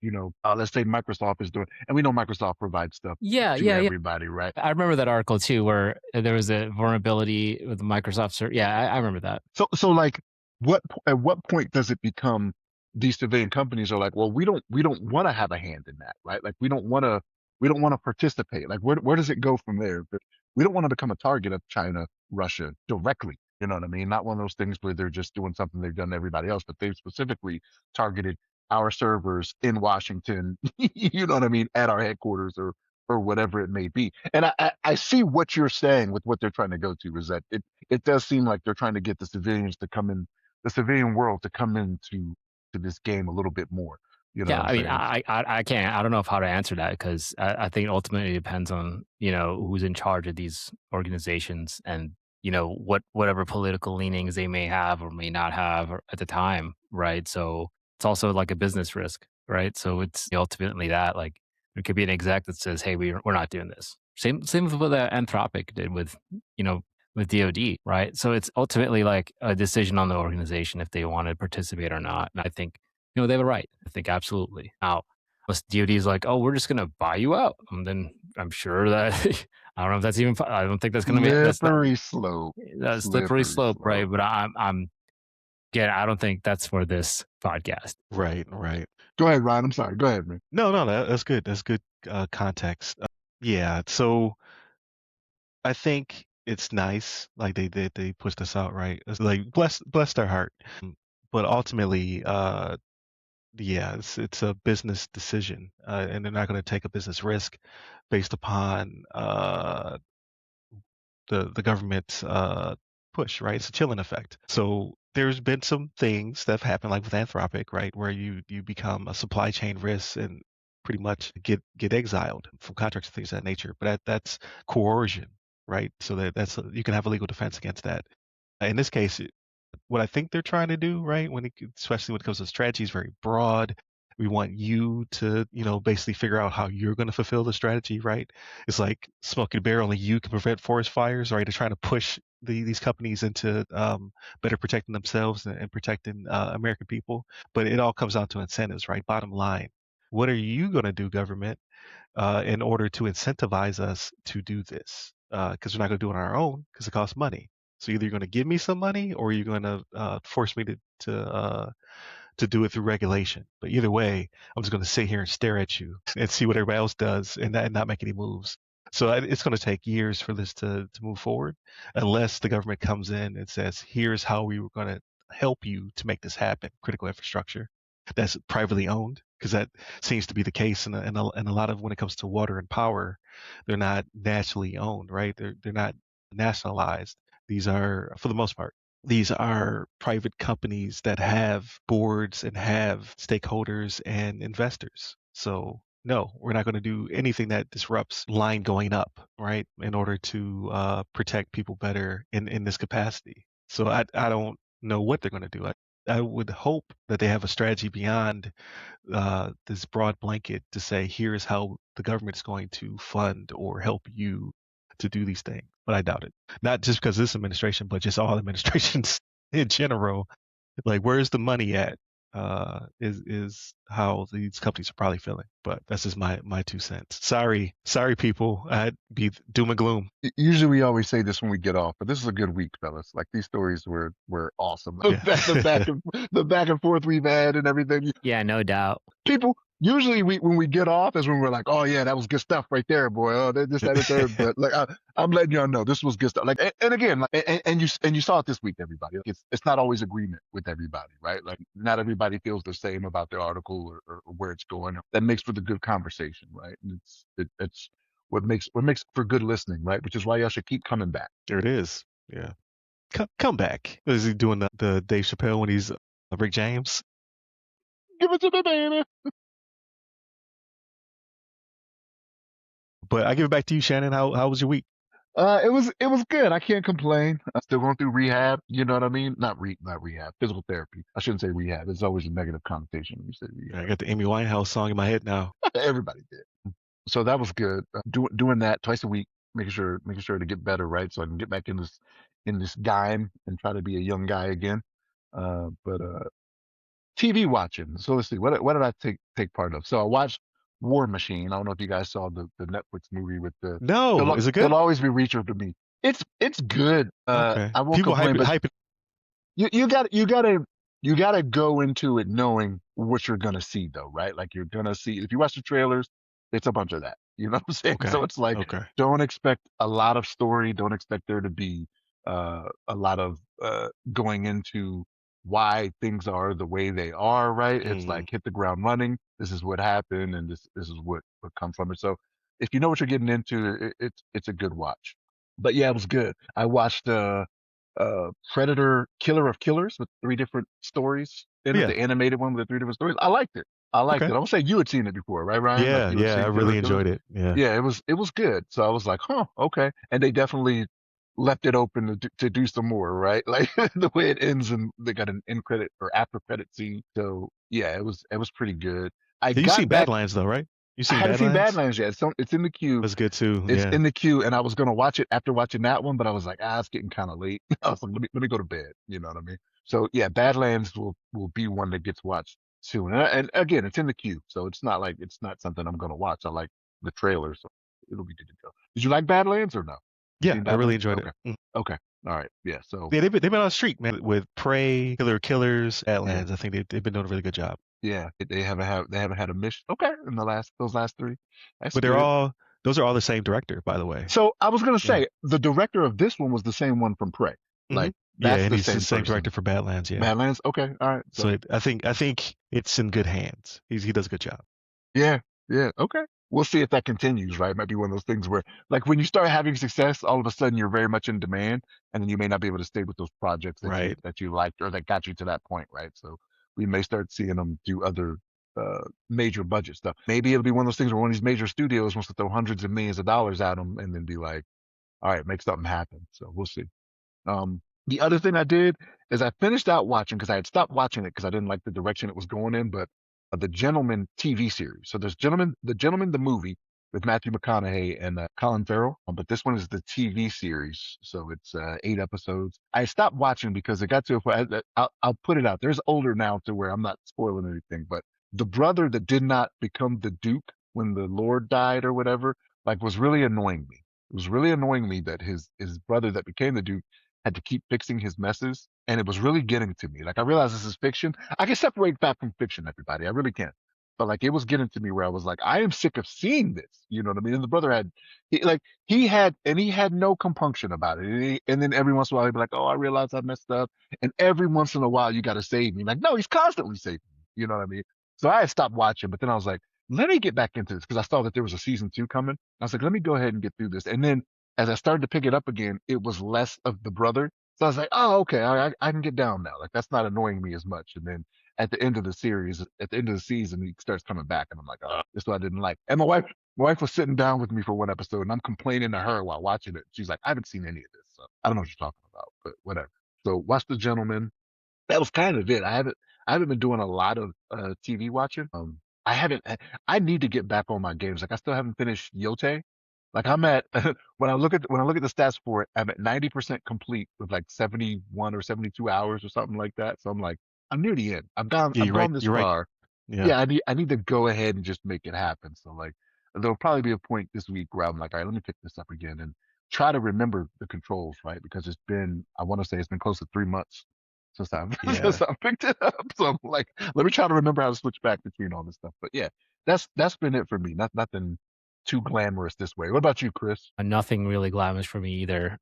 let's say Microsoft is doing, and we know Microsoft provides stuff Yeah, to yeah, yeah. everybody, right? I remember that article too, where there was a vulnerability with Microsoft. Yeah, I remember that. So like, at what point does it become these civilian companies are like, well, we don't want to have a hand in that, right? Like we don't want to participate. Like where does it go from there? But we don't want to become a target of China, Russia directly. You know what I mean? Not one of those things where they're just doing something they've done to everybody else, but they've specifically targeted our servers in Washington, you know what I mean, at our headquarters or whatever it may be. And I see what you're saying with what they're trying to go to is that it does seem like they're trying to get the civilians to come in, the civilian world to come into to this game a little bit more. You know Yeah, what I'm I mean, saying? I can't. I don't know how to answer that because I think ultimately it depends on who's in charge of these organizations and whatever political leanings they may have or may not have at the time, right? So it's also like a business risk, right? So it's ultimately that like there could be an exec that says, "Hey, we're not doing this." Same with what Anthropic did with you know with DoD, right? So it's ultimately like a decision on the organization if they want to participate or not. And I think they have a right. I think absolutely. Now, unless DoD is like, oh, we're just going to buy you out, and then I'm sure that I don't know if that's even. I don't think that's going to be Slippery slope. that's slippery Slippery slope, right? slope. But I'm again, I don't think that's for this podcast. Right, right. Go ahead, Ryan. I'm sorry. Go ahead, man. No, no, that's good. That's good context. Yeah, so I think it's nice, like they pushed this out, right? It's like bless their heart. But ultimately, yeah, it's a business decision, and they're not going to take a business risk based upon the government's push, right? It's a chilling effect. So there's been some things that have happened, like with Anthropic, right, where you become a supply chain risk and pretty much get exiled from contracts and things of that nature. But that's coercion, right? So you can have a legal defense against that. In this case, what I think they're trying to do, right, especially when it comes to strategy, is very broad. We want you to, basically figure out how you're going to fulfill the strategy, right? It's like Smokey the Bear, only you can prevent forest fires, right? They're trying to push these companies into better protecting themselves and protecting American people. But it all comes down to incentives, right? Bottom line, what are you going to do, government, in order to incentivize us to do this? Because we're not going to do it on our own because it costs money. So either you're going to give me some money or you're going to force me to do it through regulation. But either way, I'm just going to sit here and stare at you and see what everybody else does and not make any moves. So it's going to take years for this to move forward unless the government comes in and says, here's how we were going to help you to make this happen, critical infrastructure that's privately owned, because that seems to be the case in a lot of when it comes to water and power, they're not naturally owned, right? They're not nationalized. These are, for the most part, these are private companies that have boards and have stakeholders and investors. So no, we're not going to do anything that disrupts line going up, right? In order to protect people better in this capacity. So I don't know what they're going to do. I would hope that they have a strategy beyond this broad blanket to say, here's how the government's going to fund or help you to do these things. But I doubt it. Not just because of this administration, but just all administrations in general. Like, where's the money at? Is how these companies are probably feeling. But that's just my 2 cents. Sorry, people. I'd be doom and gloom. Usually we always say this when we get off, but this is a good week, fellas. Like these stories were awesome. Yeah. The back and forth we've had and everything. Yeah, no doubt. People usually when we get off is when we're like, oh yeah, that was good stuff right there, boy. Oh, this, that, and the third. But like, I'm letting y'all know this was good stuff. Like, and again, like, and you saw it this week, everybody. Like, it's not always agreement with everybody, right? Like, not everybody feels the same about the article or where it's going. That makes for the good conversation, right? And it's what makes for good listening, right? Which is why y'all should keep coming back. There it is. Yeah. Come back. Is he doing the Dave Chappelle when he's Rick James? Give it to me, baby. But I give it back to you, Shannon. How was your week? It was good. I can't complain. I'm still going through rehab. You know what I mean? Not rehab, physical therapy. I shouldn't say rehab. There's always a negative connotation when you say I rehab. got the Amy Winehouse song in my head now. Everybody did. So that was good. Doing that twice a week, making sure to get better, right? So I can get back in this game and try to be a young guy again. But TV watching. So let's see. What did I take part of? So I watched War Machine. I don't know if you guys saw the Netflix movie with the. No, is it good? There'll always be Reacher to me. It's good. Okay. I won't People complain, but hype it. you gotta go into it knowing what you're gonna see though, right? Like you're gonna see if you watch the trailers, it's a bunch of that. You know what I'm saying? So Okay. it's like Okay. don't expect a lot of story. Don't expect there to be a lot of going into why things are the way they are, right? It's Mm, like hit the ground running. This is what happened, and this is what comes from it. So if you know what you're getting into, it's a good watch. But yeah, it was good. I watched Predator Killer of Killers with 3 different stories in it, yeah. the animated one with the 3 different stories. I liked it. I liked Okay. it. I would say you had seen it before, right, Ryan? Like Yeah. you had Yeah. I seen Killer really of Killers. enjoyed it. Yeah. Yeah, it was good. So I was like, huh, okay. And they definitely left it open to do some more, right? Like the way it ends, and they got an end credit or after credit scene. So yeah, it was pretty good. I Have you seen got back. Badlands though, right? You I seen haven't seen Badlands? Badlands yet. It's in the queue. That's good too. It's Yeah. in the queue, and I was gonna watch it after watching that one, but I was like, it's getting kind of late. I was like, let me go to bed. You know what I mean? So yeah, Badlands will be one that gets watched soon. And again, it's in the queue, so it's not like it's not something I'm gonna watch. I like the trailer, so it'll be good to go. Did you like Badlands or no? You Yeah. seen I really Badlands? enjoyed it. Okay, okay, all right, yeah. So Yeah. They've been on the streak, man, with Prey, Killers, yeah, Badlands. I think they've been doing a really good job. yeah, they haven't had a mission. Okay, in those last three, that's But good. those are all the same director, by the way. So I was gonna Yeah. say the director of this one was the same one from Prey. Hmm. Like Yeah, that's and the he's the same same director person. for Badlands. Yeah. Badlands. Okay. All right. So So I think it's in good hands. He does a good job. yeah, yeah. Okay. We'll see if that continues, right? It might be one of those things where, like, when you start having success, all of a sudden you're very much in demand, and then you may not be able to stay with those projects that you Right. that you liked or that got you to that point, right? So we may start seeing them do other major budget stuff. Maybe it'll be one of those things where one of these major studios wants to throw hundreds of millions of dollars at them, and then be like, all right, make something happen. So we'll see. The other thing I did is I finished out watching because I had stopped watching it because I didn't like the direction it was going in, but the Gentleman TV series. So there's the the movie with Matthew McConaughey and Colin Farrell, but this one is the TV series. So it's 8 episodes. I stopped watching because it got to a point. I'll put it out. There's older now to where I'm not spoiling anything, but the brother that did not become the Duke when the Lord died or whatever, like was really annoying me. It was really annoying me that his brother that became the Duke had to keep fixing his messes, and it was really getting to me. Like I realized this is fiction. I can separate fact from fiction, everybody. I really can. But like it was getting to me where I was like, I am sick of seeing this. You know what I mean? And the brother had, he had no compunction about it. And then every once in a while he'd be like, "Oh, I realized I messed up." And every once in a while you got to save me. Like, no, he's constantly saving me. You know what I mean? So I had stopped watching, but then I was like, let me get back into this because I saw that there was a season 2 coming. I was like, let me go ahead and get through this. And then as I started to pick it up again, it was less of the brother. So I was like, oh, okay, I can get down now. Like that's not annoying me as much. And then at the end of the series, at the end of the season, he starts coming back, and I'm like, oh, this is what I didn't like. And my wife was sitting down with me for one episode, and I'm complaining to her while watching it. She's like, I haven't seen any of this, so I don't know what you're talking about, but whatever. So watch The Gentleman. That was kind of it. I haven't been doing a lot of TV watching. I haven't. I need to get back on my games. Like I still haven't finished Yote. Like I'm at when I look at the stats for it, I'm at 90% complete with like 71 or 72 hours or something like that. So I'm like, I'm near the end. I've gone Yeah, I've you're right. gone this You're right. far. Yeah. Yeah, I need to go ahead and just make it happen. So like there'll probably be a point this week where I'm like, all right, let me pick this up again and try to remember the controls, right? Because I want to say it's been close to 3 months Yeah. since I picked it up. So I'm like, let me try to remember how to switch back between all this stuff. But yeah, that's been it for me. Nothing too glamorous this way. What about you, Chris? Nothing really glamorous for me either.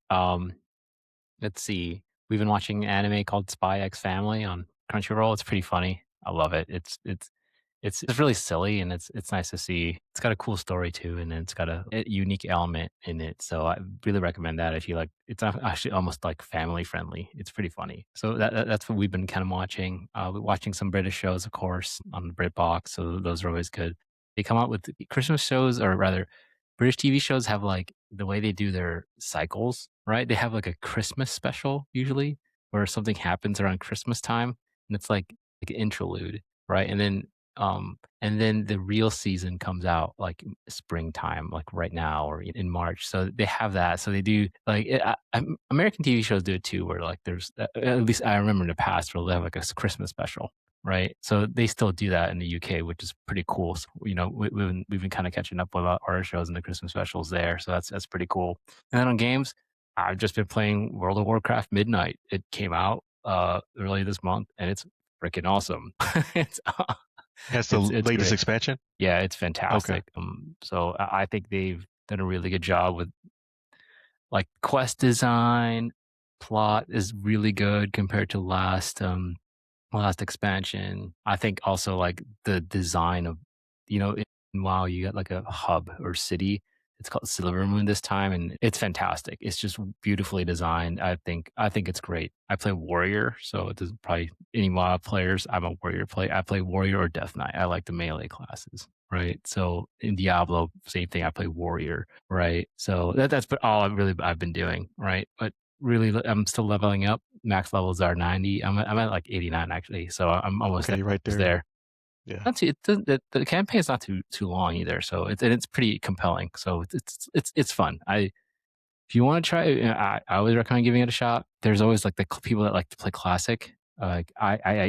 Let's see. We've been watching an anime called Spy X Family on Crunchyroll. It's pretty funny. I love it. It's really silly and it's nice to see. It's got a cool story too, and then it's got a unique element in it. So I really recommend that if you like. It's actually almost like family friendly. It's pretty funny. So that's what we've been kind of watching. We're watching some British shows, of course, on the BritBox. So those are always good. They come out with Christmas shows, or rather, British TV shows have like the way they do their cycles, right? They have like a Christmas special usually, where something happens around Christmas time, and it's like an interlude, right? And then the real season comes out like springtime, like right now or in March. So they have that. So they do like American TV shows do it too, where like there's at least I remember in the past where they have like a Christmas special, right? So they still do that in the UK, which is pretty cool. So, we've been kind of catching up with our shows and the Christmas specials there. So that's pretty cool. And then on games, I've just been playing World of Warcraft Midnight. It came out early this month, and it's freaking awesome. it's Has the it's latest great. expansion? Yeah, it's Okay. fantastic. So I think they've done a really good job with like quest design. Plot is really good compared to last expansion. I think also like the design of, in WoW you got like a hub or city. It's called Silvermoon this time, and it's fantastic. It's just beautifully designed. I think it's great. I play warrior, so it doesn't probably any WoW players. I'm a warrior play. I play warrior or death knight. I like the melee classes, right? So in Diablo, same thing. I play warrior, right? So that's all I've been doing, right? But really, I'm still leveling up. Max levels are 90. I'm at like 89 actually, so I'm almost Okay, you're right there. there. Yeah. Not too, the campaign is not too long either, so it's pretty compelling. So it's fun. If you want to try it, I always recommend giving it a shot. There's always like the people that like to play classic. I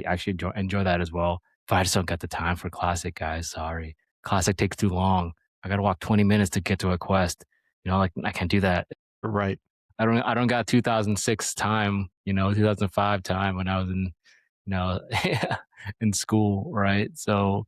actually enjoy that as well. But I just don't got the time for classic, guys. Sorry, classic takes too long. I got to walk 20 minutes to get to a quest. Like I can't do that. Right. I don't got 2006 time, 2005 time when I was in, in school, right? So,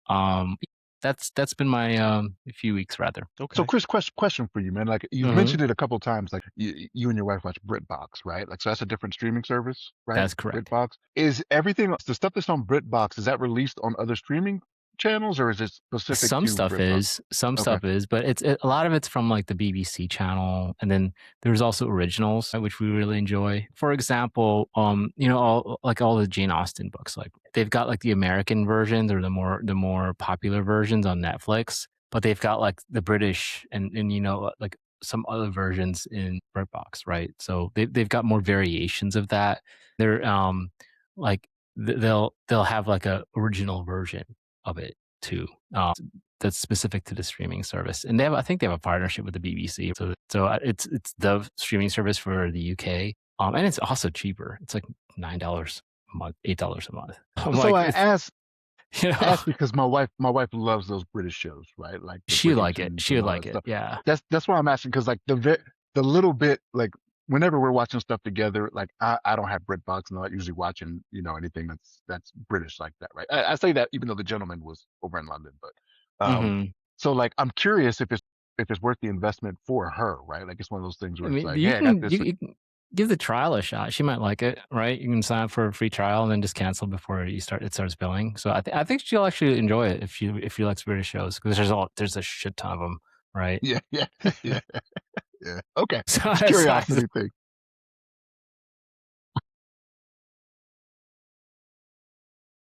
that's been my a few weeks rather. So, Okay. Chris, question for you, man. Like you've mentioned it a couple times. Like you and your wife watch BritBox, right? Like so, that's a different streaming service, right? That's correct. BritBox is everything. The stuff that's on BritBox, is that released on other streaming channels, or is it specific Some to stuff BritBox? is, but a lot of it's from like the BBC channel, and then there's also originals which we really enjoy. For example, all the Jane Austen books, like they've got like the American versions or the more popular versions on Netflix, but they've got like the British and like some other versions in BritBox, right? So they've got more variations of that. They're like they'll have like a original version of it too. That's specific to the streaming service, and I think they have a partnership with the BBC. So it's the streaming service for the UK, and it's also cheaper. It's like $9 a month, $8 a month. I'm So like, I asked you know, asked because my wife loves those British shows, right? Like the she would like it. Bridgertons She and would all like that it. stuff. Yeah. That's why I'm asking because like the little bit like whenever we're watching stuff together, like I don't have BritBox and I'm not usually watching anything that's British like that, right? I say that even though the gentleman was over in London, but hmm so like I'm curious if it's worth the investment for her, right? Like it's one of those things I where it's mean, like, hey, I got this. you can give the trial a shot. She might like it, right? You can sign up for a free trial and then just cancel before it starts billing. So I think she'll actually enjoy it if she likes British shows, because there's a shit ton of them, right? Yeah, yeah, yeah, yeah. Okay, So just it's like, curiosity thing.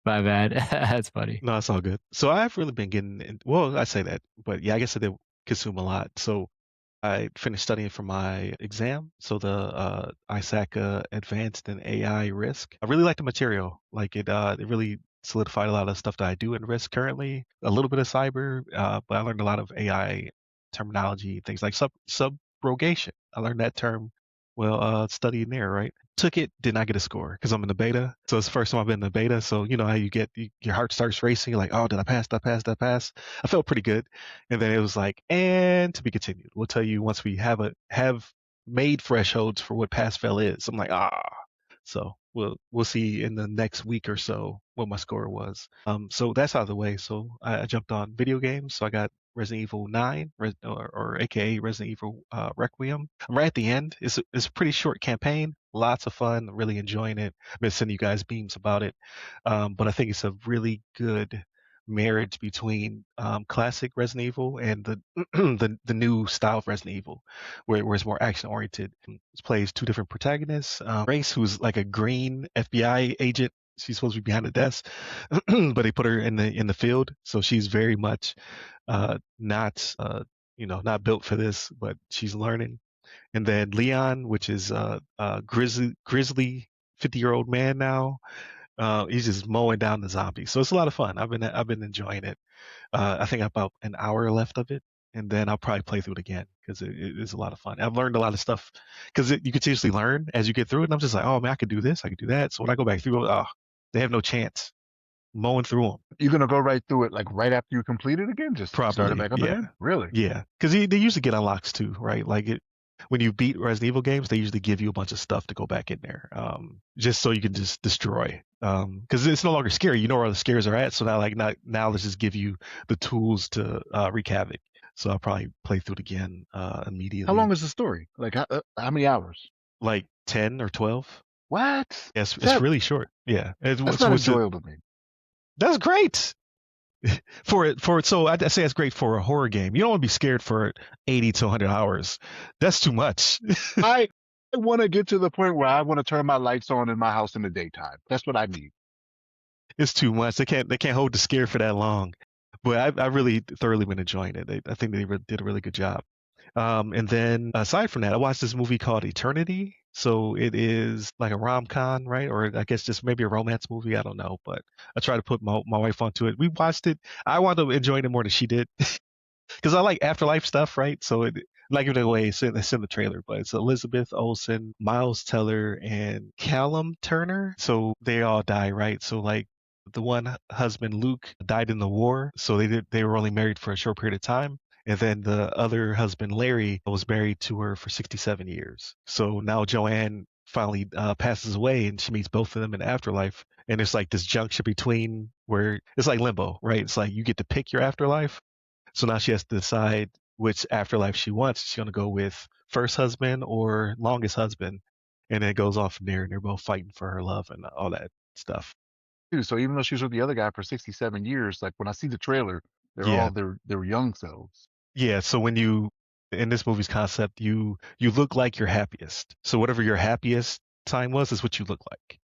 my bad. That's funny. No, it's all good. So I've really been getting well, I say that, but yeah, I guess I did consume a lot. So I finished studying for my exam, so the ISAC Advanced in AI Risk. I really like the material. Like it really solidified a lot of stuff that I do in risk currently. A little bit of cyber, but I learned a lot of AI terminology, things like subrogation. I learned that term well studying there, right? Took it, did not get a score because I'm in the beta. So it's the first time I've been in the beta. So you know how your heart starts racing. You're like, oh, did I pass? Did I pass? Did I pass? I felt pretty good. And then it was like, and to be continued. We'll tell you once we have made thresholds for what pass fail is. I'm like, ah. So we'll see in the next week or so what my score was. So that's out of the way. So I jumped on video games. So I got Resident Evil 9, or AKA Resident Evil Requiem. I'm right at the end. It's a pretty short campaign. Lots of fun. Really enjoying it. I've been sending you guys beams about it. But I think it's a really good marriage between classic Resident Evil and the the new style of Resident Evil, where it's more action oriented. It plays two different protagonists. Grace, who's like a green FBI agent. She's supposed to be behind the desk, but they put her in the field, so she's very much not not built for this, but she's learning. And then Leon, which is grizzly 50-year-old man now. He's just mowing down the zombies, so it's a lot of fun. I've been enjoying it. I think I have about an hour left of it, and then I'll probably play through it again because it is a lot of fun. I've learned a lot of stuff because you continuously learn as you get through it, and I'm just like, oh man, I could do this, I could do that. So when I go back through, oh, they have no chance. Mowing through them. You're gonna go right through it like right after you complete it again? Just start it Probably, back up yeah. again? Really? Yeah, because they usually get unlocks too, right? Like when you beat Resident Evil games, they usually give you a bunch of stuff to go back in there, just so you can just destroy. Because it's no longer scary. You know where all the scares are at. So now let's just give you the tools to wreak havoc. So I'll probably play through it again immediately. How long is the story? Like how many hours? Like 10 or 12. What? Yes, it's really short. Yeah, That's not enjoyable to me. That's great. So I say it's great for a horror game. You don't want to be scared for 80 to 100 hours. That's too much. I want to get to the point where I want to turn my lights on in my house in the daytime. That's what I need. It's too much. They can't hold the scare for that long. But I really thoroughly been enjoying it. I think they did a really good job. And then aside from that, I watched this movie called Eternity. So it is like a rom-com, right? Or I guess just maybe a romance movie. I don't know. But I tried to put my wife onto it. We watched it. I wound up enjoying it more than she did because I like afterlife stuff, right? So it like giving it away. It's in the trailer, but it's Elizabeth Olsen, Miles Teller, and Callum Turner. So they all die, right? So like the one husband, Luke, died in the war. So they were only married for a short period of time. And then the other husband, Larry, was married to her for 67 years. So now Joanne finally passes away and she meets both of them in the afterlife. And it's like this junction between where it's like limbo, right? It's like you get to pick your afterlife. So now she has to decide which afterlife she wants. She's going to go with first husband or longest husband. And then it goes on from there. And they're both fighting for her love and all that stuff. Dude, so even though she was with the other guy for 67 years, like when I see the trailer, they're all their young selves. Yeah, so when you in this movie's concept, you look like your happiest. So whatever your happiest time was is what you look like.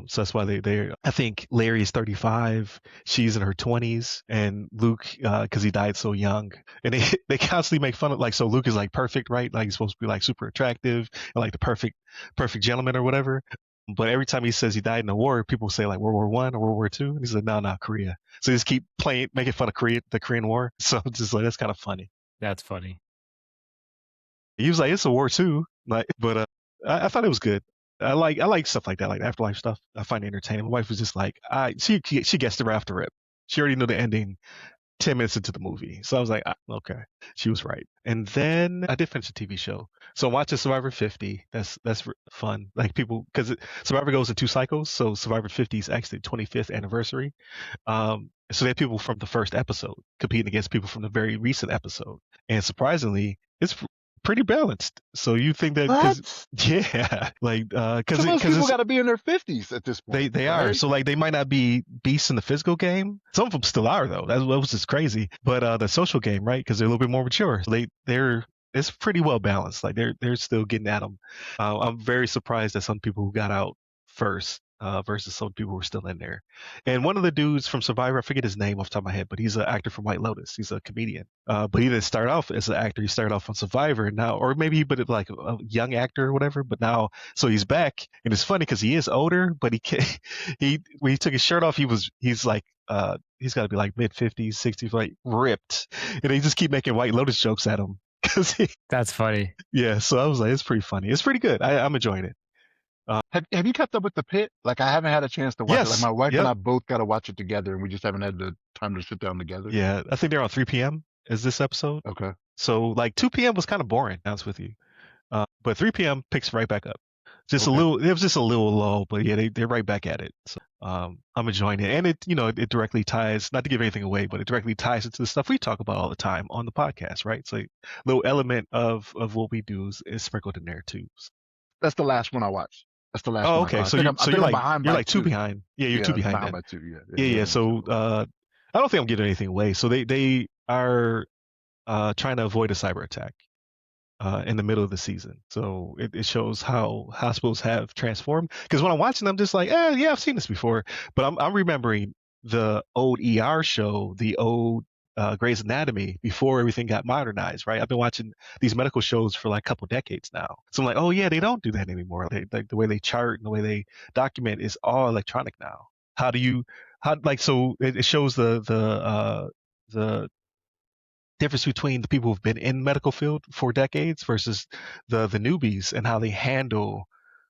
So that's why they I think Larry is 35, she's in her 20s, and Luke, because he died so young, and they constantly make fun of, like, so Luke is like perfect, right? Like he's supposed to be like super attractive and like the perfect gentleman or whatever. But every time he says he died in a war, people say like World War I or World War II, and he's like, no, Korea. So they just keep making fun of the Korean War. So just like that's kind of funny. That's funny. He was like, it's a war too, like, but I thought it was good. I like stuff like that, like afterlife stuff. I find it entertaining. My wife was just like, she guessed it right off the rip. She already knew the ending 10 minutes into the movie. So I was like, okay, she was right. And then I did finish a TV show. So I'm watching Survivor 50. That's fun. Like people, because Survivor goes in 2 cycles. So Survivor 50 is actually the 25th anniversary. So they have people from the first episode competing against people from the very recent episode. And surprisingly, it's pretty balanced. So you think that, yeah, like because most people got to be in their 50s at this point. They are. So like they might not be beasts in the physical game. Some of them still are though. That was just crazy. But the social game, right? Because they're a little bit more mature. So it's pretty well balanced. Like they're still getting at them. I'm very surprised at some people who got out first versus some people who are still in there. And one of the dudes from Survivor, I forget his name off the top of my head, but he's an actor from White Lotus. He's a comedian. But he didn't start off as an actor. He started off on Survivor now, or maybe but like a young actor or whatever. But now, so he's back, and it's funny because he is older, but when he took his shirt off, he's like he's got to be like mid-50s, 60s, like ripped, and they just keep making White Lotus jokes at him. That's funny. Yeah, so I was like, it's pretty funny. It's pretty good. I'm enjoying it. Have you kept up with The Pit? Like I haven't had a chance to watch it. Like my wife and I both got to watch it together, and we just haven't had the time to sit down together. Yeah, I think they're on 3 p.m. is this episode. Okay. So like 2 p.m. was kind of boring, to be honest with you. But 3 p.m. picks right back up. Just a Okay. little. It was just a little low, but yeah, they're right back at it. So I'm enjoying it, and it directly ties. Not to give anything away, but it directly ties into the stuff we talk about all the time on the podcast, right? So a little element of what we do is sprinkled in there too. That's the last one I watched. That's the last Oh, one I okay. caught. So you I so think you're I'm like behind you're by like two two. behind. Yeah, you're two Yeah, behind behind then. by two. Yeah, Yeah, yeah, yeah. yeah. So I don't think I'm giving anything away. So they are trying to avoid a cyber attack in the middle of the season. So it shows how hospitals have transformed. Because when I'm watching, I'm just like, yeah, I've seen this before. But I'm remembering the old ER show, the old Grey's Anatomy before everything got modernized, right? I've been watching these medical shows for like a couple decades now. So I'm like, oh yeah, they don't do that anymore. Like the way they chart and the way they document is all electronic now. How do you how like so it shows the difference between the people who've been in medical field for decades versus the newbies and how they handle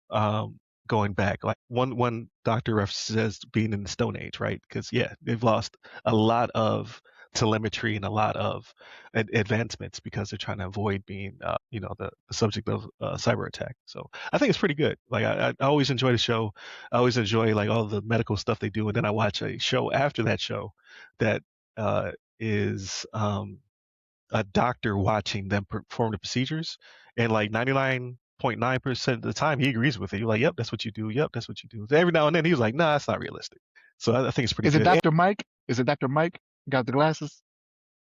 um, going back. Like one doctor references being in the Stone Age, right? Because yeah, they've lost a lot of telemetry and a lot of advancements because they're trying to avoid being, the subject of cyber attack. So I think it's pretty good. Like I always enjoy the show. I always enjoy like all the medical stuff they do, and then I watch a show after that show that is a doctor watching them perform the procedures, and like 99.9% of the time he agrees with it. You're like, yep, that's what you do. Yep, that's what you do. Every now and then he was like, nah, that's not realistic. So I think it's pretty Is it good. And Dr. Mike? Is it Dr. Mike? Got the glasses?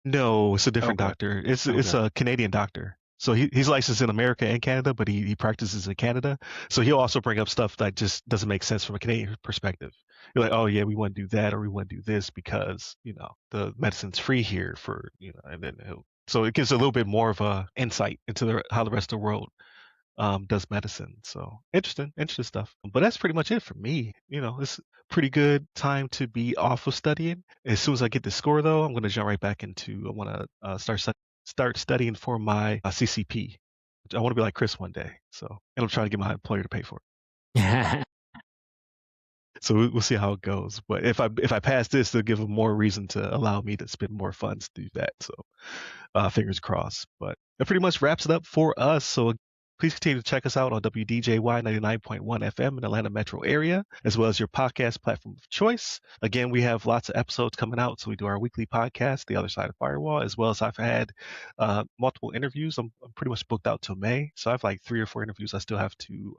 no, it's a different Okay. doctor. It's Okay. a Canadian doctor. So he's licensed in America and Canada, but he practices in Canada. So he'll also bring up stuff that just doesn't make sense from a Canadian perspective. You're like, oh yeah, we want to do that or we want to do this because the medicine's free here for and then so it gives a little bit more of a insight into how the rest of the world does medicine. So interesting stuff. But that's pretty much it for me. It's pretty good time to be off of studying. As soon as I get the score, though, I'm going to jump right back into. I want to start studying for my CCP. I want to be like Chris one day. So, and I'm trying to get my employer to pay for it. So we'll see how it goes. But if I pass this, they'll give them more reason to allow me to spend more funds to do that. So fingers crossed. But that pretty much wraps it up for us. So please continue to check us out on WDJY 99.1 FM in the Atlanta metro area, as well as your podcast platform of choice. Again, we have lots of episodes coming out. So we do our weekly podcast, The Other Side of Firewall, as well as I've had multiple interviews. I'm pretty much booked out till May. So I have like 3 or 4 interviews I still have to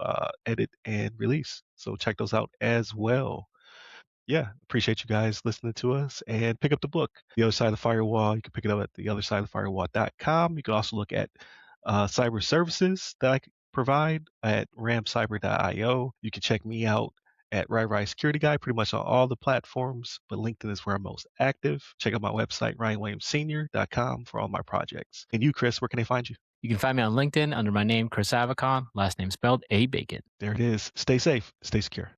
edit and release. So check those out as well. Yeah, appreciate you guys listening to us, and pick up the book, The Other Side of the Firewall. You can pick it up at theothersideofthefirewall.com. You can also look at cyber services that I provide at ramcyber.io. You can check me out at Rai Security Guy, pretty much on all the platforms, but LinkedIn is where I'm most active. Check out my website, ryanwilliamssenior.com, for all my projects. And you, Chris, where can they find you? You can find me on LinkedIn under my name, Chris Avicon, last name spelled A. Bacon. There it is. Stay safe. Stay secure.